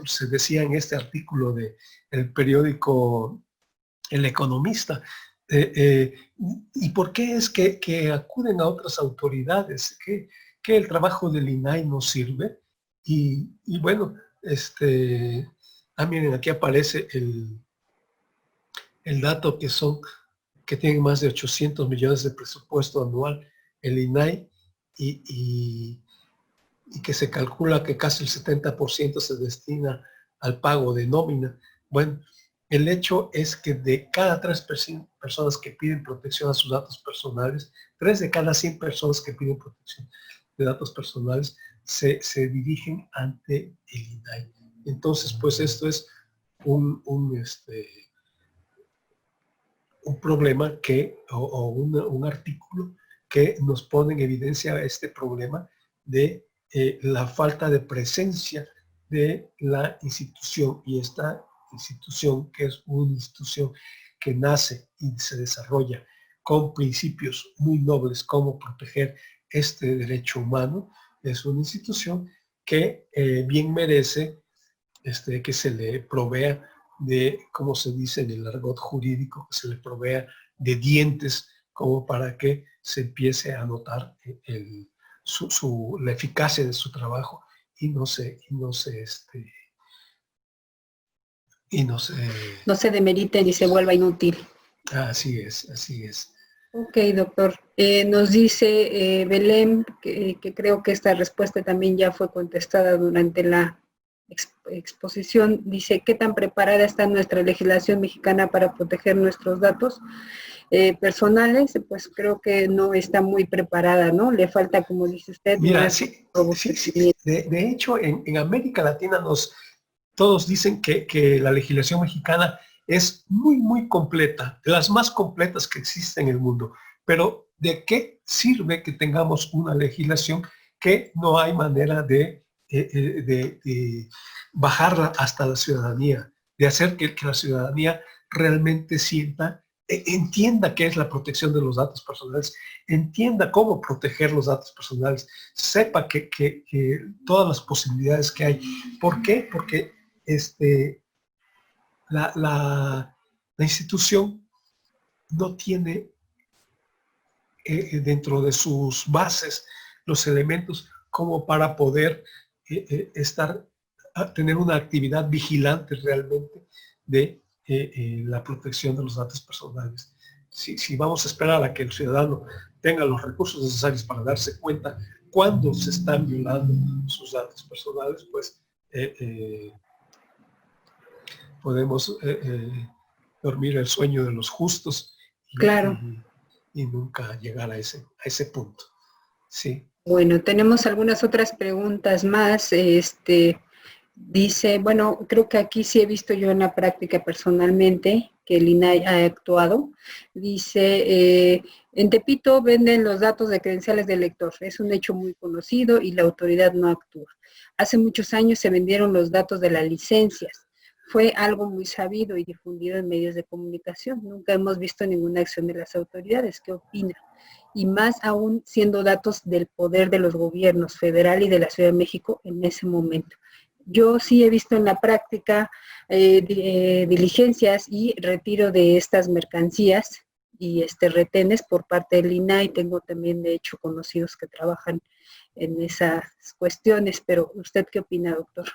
se decía en este artículo del periódico El Economista. ¿Y por qué es que acuden a otras autoridades? ¿Que el trabajo del INAI no sirve? Y bueno, miren, aquí aparece el dato que tienen más de 800 millones de presupuesto anual el INAI, y y que se calcula que casi el 70% se destina al pago de nómina. Bueno, el hecho es que de cada 3 personas que piden protección a sus datos personales, 3 de cada 100 personas que piden protección de datos personales se dirigen ante el INAI. Entonces, pues esto es un problema un artículo que nos pone en evidencia este problema de la falta de presencia de la institución, y esta institución, que es una institución que nace y se desarrolla con principios muy nobles como proteger este derecho humano, es una institución que bien merece que se le provea de, como se dice en el argot jurídico, que se le provea de dientes como para que se empiece a notar la eficacia de su trabajo y no se demerite ni se vuelva inútil. Así es, así es. Ok, doctor. Nos dice Belén, que creo que esta respuesta también ya fue contestada durante la exposición. Dice, ¿qué tan preparada está nuestra legislación mexicana para proteger nuestros datos personales? Pues creo que no está muy preparada, ¿no? Le falta, como dice usted, mira, más sí. De hecho, en América Latina todos dicen que la legislación mexicana es muy, muy completa, de las más completas que existen en el mundo. Pero ¿de qué sirve que tengamos una legislación que no hay manera de bajarla hasta la ciudadanía, de hacer que la ciudadanía realmente entienda qué es la protección de los datos personales, entienda cómo proteger los datos personales, sepa que todas las posibilidades que hay? ¿Por qué? Porque la institución no tiene dentro de sus bases los elementos como para poder tener una actividad vigilante realmente de la protección de los datos personales. Si vamos a esperar a que el ciudadano tenga los recursos necesarios para darse cuenta cuando se están violando sus datos personales, pues podemos dormir el sueño de los justos Claro. y nunca llegar a ese punto. Sí. Bueno, tenemos algunas otras preguntas más. Dice, bueno, creo que aquí sí he visto yo en la práctica personalmente que el INAI ha actuado. Dice, en Tepito venden los datos de credenciales del lector. Es un hecho muy conocido y la autoridad no actúa. Hace muchos años se vendieron los datos de las licencias. Fue algo muy sabido y difundido en medios de comunicación. Nunca hemos visto ninguna acción de las autoridades. ¿Qué opina? Y más aún siendo datos del poder de los gobiernos federal y de la Ciudad de México en ese momento. Yo sí he visto en la práctica diligencias y retiro de estas mercancías y retenes por parte del INAI. Tengo también, de hecho, conocidos que trabajan en esas cuestiones, pero ¿usted qué opina, doctor?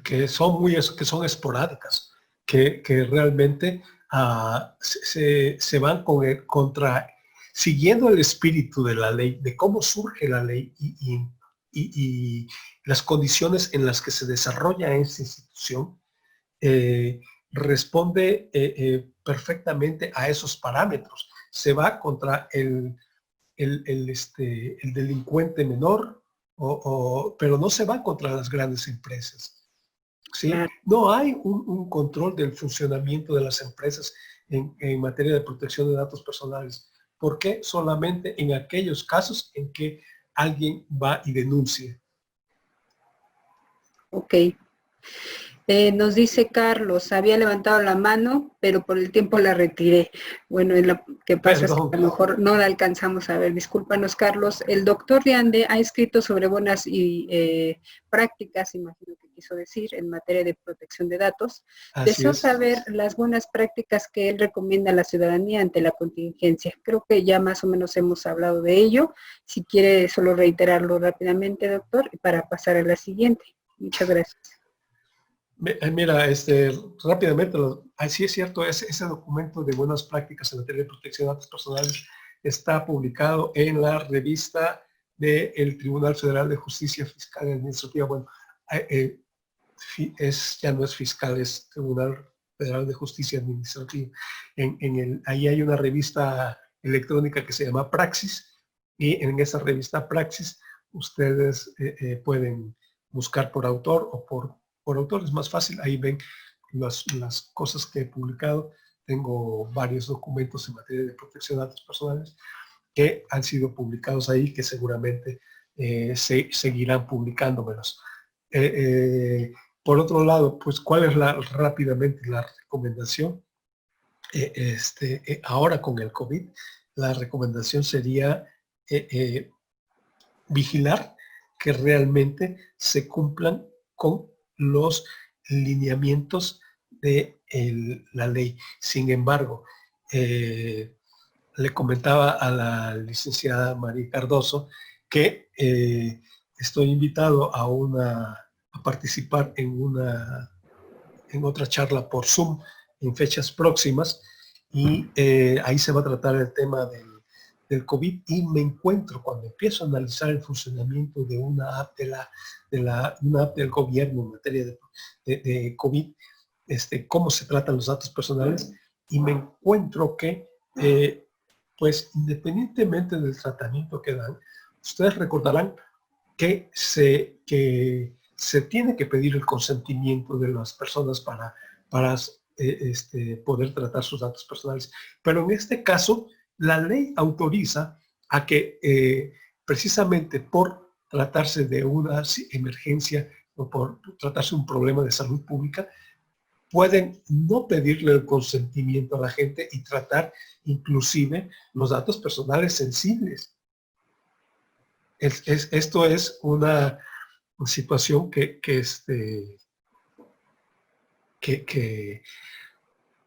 Que son esporádicas, que realmente se van siguiendo el espíritu de la ley, de cómo surge la ley y las condiciones en las que se desarrolla esta institución, responde perfectamente a esos parámetros. Se va contra el delincuente menor, pero no se va contra las grandes empresas. ¿Sí? Claro. No hay un control del funcionamiento de las empresas en materia de protección de datos personales. ¿Por qué? Solamente en aquellos casos en que alguien va y denuncia. Ok. Nos dice Carlos, había levantado la mano, pero por el tiempo la retiré. Bueno, lo que pasa es que a lo mejor no la alcanzamos a ver. Discúlpanos, Carlos. El doctor Leande ha escrito sobre buenas prácticas, imagino que quiso decir, en materia de protección de datos. Deseo saber las buenas prácticas que él recomienda a la ciudadanía ante la contingencia. Creo que ya más o menos hemos hablado de ello. Si quiere solo reiterarlo rápidamente, doctor, para pasar a la siguiente. Muchas gracias. Mira, rápidamente, sí es cierto, ese documento de buenas prácticas en materia de protección de datos personales está publicado en la revista del Tribunal Federal de Justicia Fiscal y Administrativa. Bueno, ya no es fiscal, es Tribunal Federal de Justicia Administrativa. Ahí hay una revista electrónica que se llama Praxis, y en esa revista Praxis ustedes pueden buscar por autor o por autor, es más fácil. Ahí ven las cosas que he publicado. Tengo varios documentos en materia de protección de datos personales que han sido publicados ahí, que seguramente seguirán publicándomelos. Por otro lado, pues, ¿cuál es rápidamente la recomendación? Ahora con el COVID, la recomendación sería vigilar que realmente se cumplan con los lineamientos de la ley. Sin embargo, le comentaba a la licenciada María Cardoso que estoy invitado a participar en otra charla por Zoom en fechas próximas, y ahí se va a tratar el tema del COVID, y me encuentro, cuando empiezo a analizar el funcionamiento de una app una app del gobierno en materia de COVID, cómo se tratan los datos personales, y me encuentro que pues independientemente del tratamiento que dan, ustedes recordarán que se tiene que pedir el consentimiento de las personas para poder tratar sus datos personales. Pero en este caso, la ley autoriza a que precisamente por tratarse de una emergencia o por tratarse de un problema de salud pública, pueden no pedirle el consentimiento a la gente y tratar inclusive los datos personales sensibles. Esto es una situación que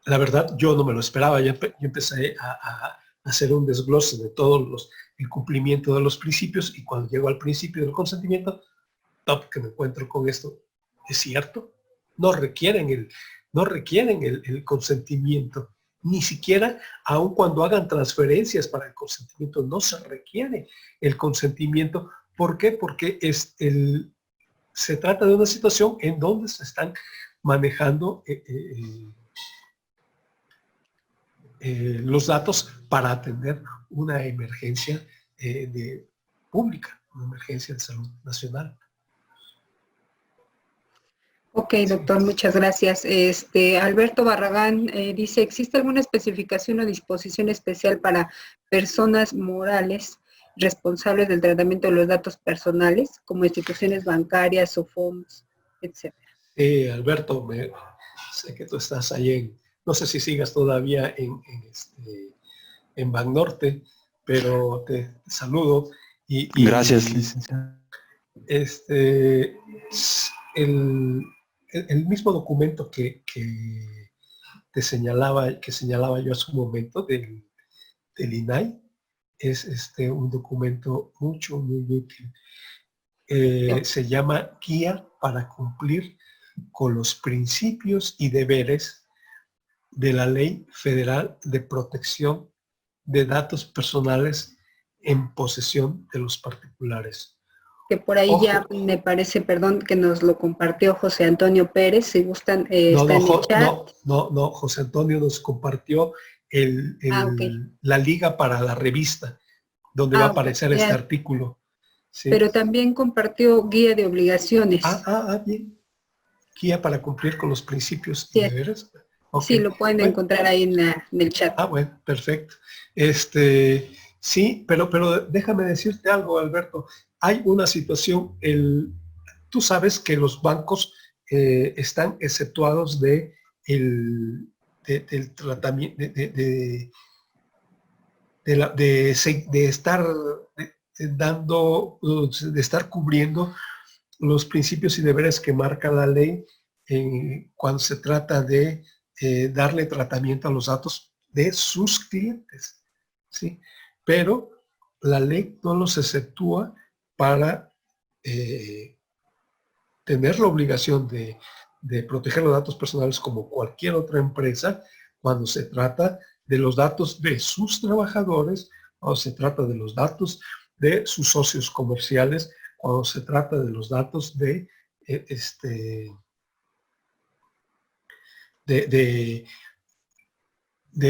la verdad yo no me lo esperaba. Yo empecé a hacer un desglose de todos el cumplimiento de los principios, y cuando llego al principio del consentimiento, que me encuentro con esto. ¿Es cierto? No requieren el consentimiento. Ni siquiera, aun cuando hagan transferencias para el consentimiento, no se requiere el consentimiento. ¿Por qué? Porque se trata de una situación en donde se están manejando los datos para atender una emergencia pública, una emergencia de salud nacional. Ok, doctor, muchas gracias. Alberto Barragán dice, ¿existe alguna especificación o disposición especial para personas morales responsables del tratamiento de los datos personales, como instituciones bancarias o fondos, etcétera? Alberto, sé que tú estás ahí no sé si sigas todavía en Banorte, pero te saludo. Gracias, licenciado. El mismo documento que señalaba yo hace un momento del INAI es un documento muy útil. Se llama Guía para cumplir con los principios y deberes de la Ley Federal de Protección de Datos Personales en posesión de los particulares. Que por ahí ya me parece, perdón, que nos lo compartió José Antonio Pérez, si gustan, está en el chat. No, José Antonio nos compartió la liga para la revista, donde va a aparecer este artículo. ¿Sí? Pero también compartió guía de obligaciones. Bien. Guía para cumplir con los principios y deberes. Okay. Sí, lo pueden encontrar ahí en el chat. Bueno, perfecto. Sí, pero déjame decirte algo, Alberto. Hay una situación, tú sabes que los bancos están exceptuados del tratamiento, de estar cubriendo los principios y deberes que marca la ley cuando se trata de darle tratamiento a los datos de sus clientes, ¿sí? Pero la ley no los exceptúa para tener la obligación de proteger los datos personales como cualquier otra empresa cuando se trata de los datos de sus trabajadores o se trata de los datos de sus socios comerciales cuando se trata de los datos de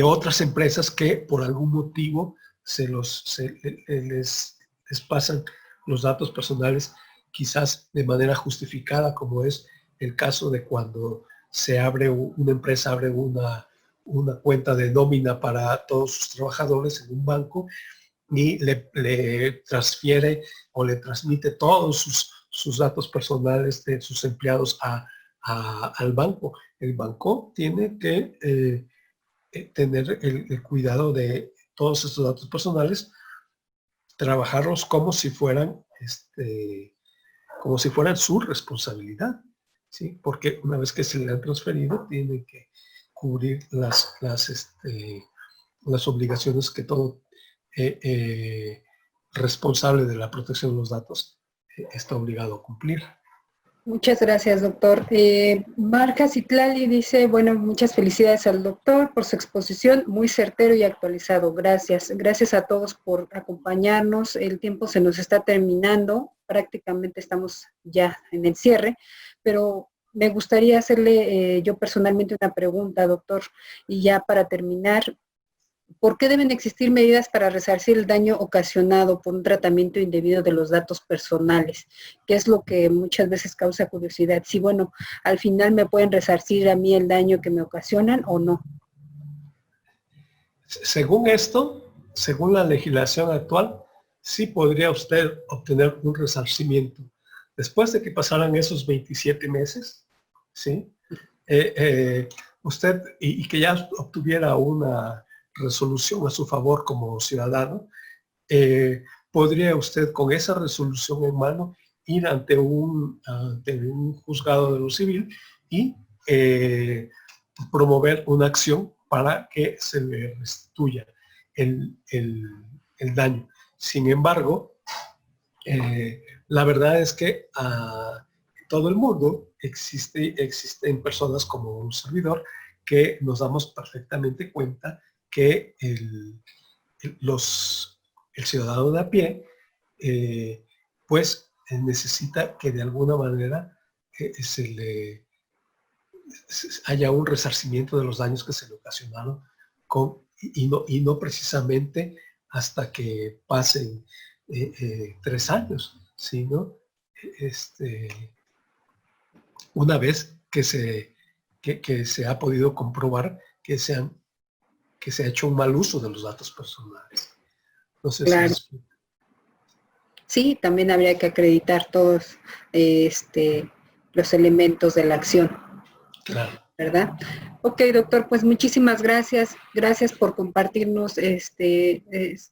otras empresas que por algún motivo les pasan los datos personales, quizás de manera justificada, como es el caso de cuando una empresa abre una cuenta de nómina para todos sus trabajadores en un banco y le transfiere o le transmite todos sus datos personales de sus empleados al banco. El banco tiene que tener el cuidado de todos estos datos personales, trabajarlos como si fueran su responsabilidad, ¿sí? Porque una vez que se le han transferido, tienen que cubrir las obligaciones que todo responsable de la protección de los datos está obligado a cumplir. Muchas gracias, doctor. Marca Citlali dice, bueno, muchas felicidades al doctor por su exposición, muy certero y actualizado. Gracias. Gracias a todos por acompañarnos. El tiempo se nos está terminando, prácticamente estamos ya en el cierre, pero me gustaría hacerle yo personalmente una pregunta, doctor, y ya para terminar, ¿por qué deben existir medidas para resarcir el daño ocasionado por un tratamiento indebido de los datos personales? ¿Qué es lo que muchas veces causa curiosidad? Si, bueno, al final me pueden resarcir a mí el daño que me ocasionan o no. Según la legislación actual, sí podría usted obtener un resarcimiento. Después de que pasaran esos 27 meses, ¿sí? Usted, y que ya obtuviera una resolución a su favor como ciudadano, podría usted con esa resolución en mano ir ante un juzgado de lo civil y promover una acción para que se le restituya el daño. Sin embargo, la verdad es que en todo el mundo existen personas como un servidor que nos damos perfectamente cuenta que el ciudadano de a pie pues necesita que de alguna manera haya un resarcimiento de los daños que se le ocasionaron y no precisamente hasta que pasen 3 años, sino una vez que se ha podido comprobar que se ha hecho un mal uso de los datos personales. No sé claro. Si sí, también habría que acreditar todos los elementos de la acción. Claro. ¿Verdad? Ok, doctor, pues muchísimas gracias. Gracias por compartirnos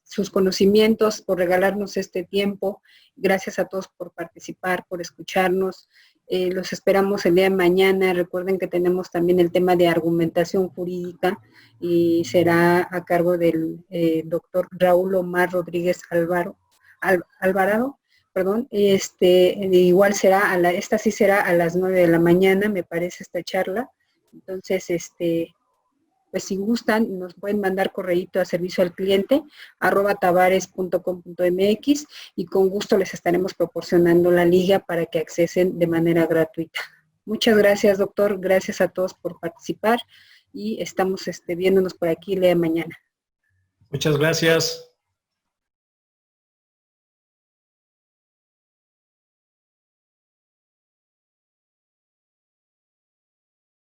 sus conocimientos, por regalarnos este tiempo. Gracias a todos por participar, por escucharnos. Los esperamos el día de mañana. Recuerden que tenemos también el tema de argumentación jurídica y será a cargo del doctor Raúl Omar Rodríguez Alvarado. Perdón, igual será, esta sí será a las 9 de la mañana, me parece, esta charla. Entonces, pues si gustan, nos pueden mandar correíto a servicio al cliente @tavares.com.mx y con gusto les estaremos proporcionando la liga para que accesen de manera gratuita. Muchas gracias, doctor. Gracias a todos por participar y estamos viéndonos por aquí el día de mañana. Muchas gracias.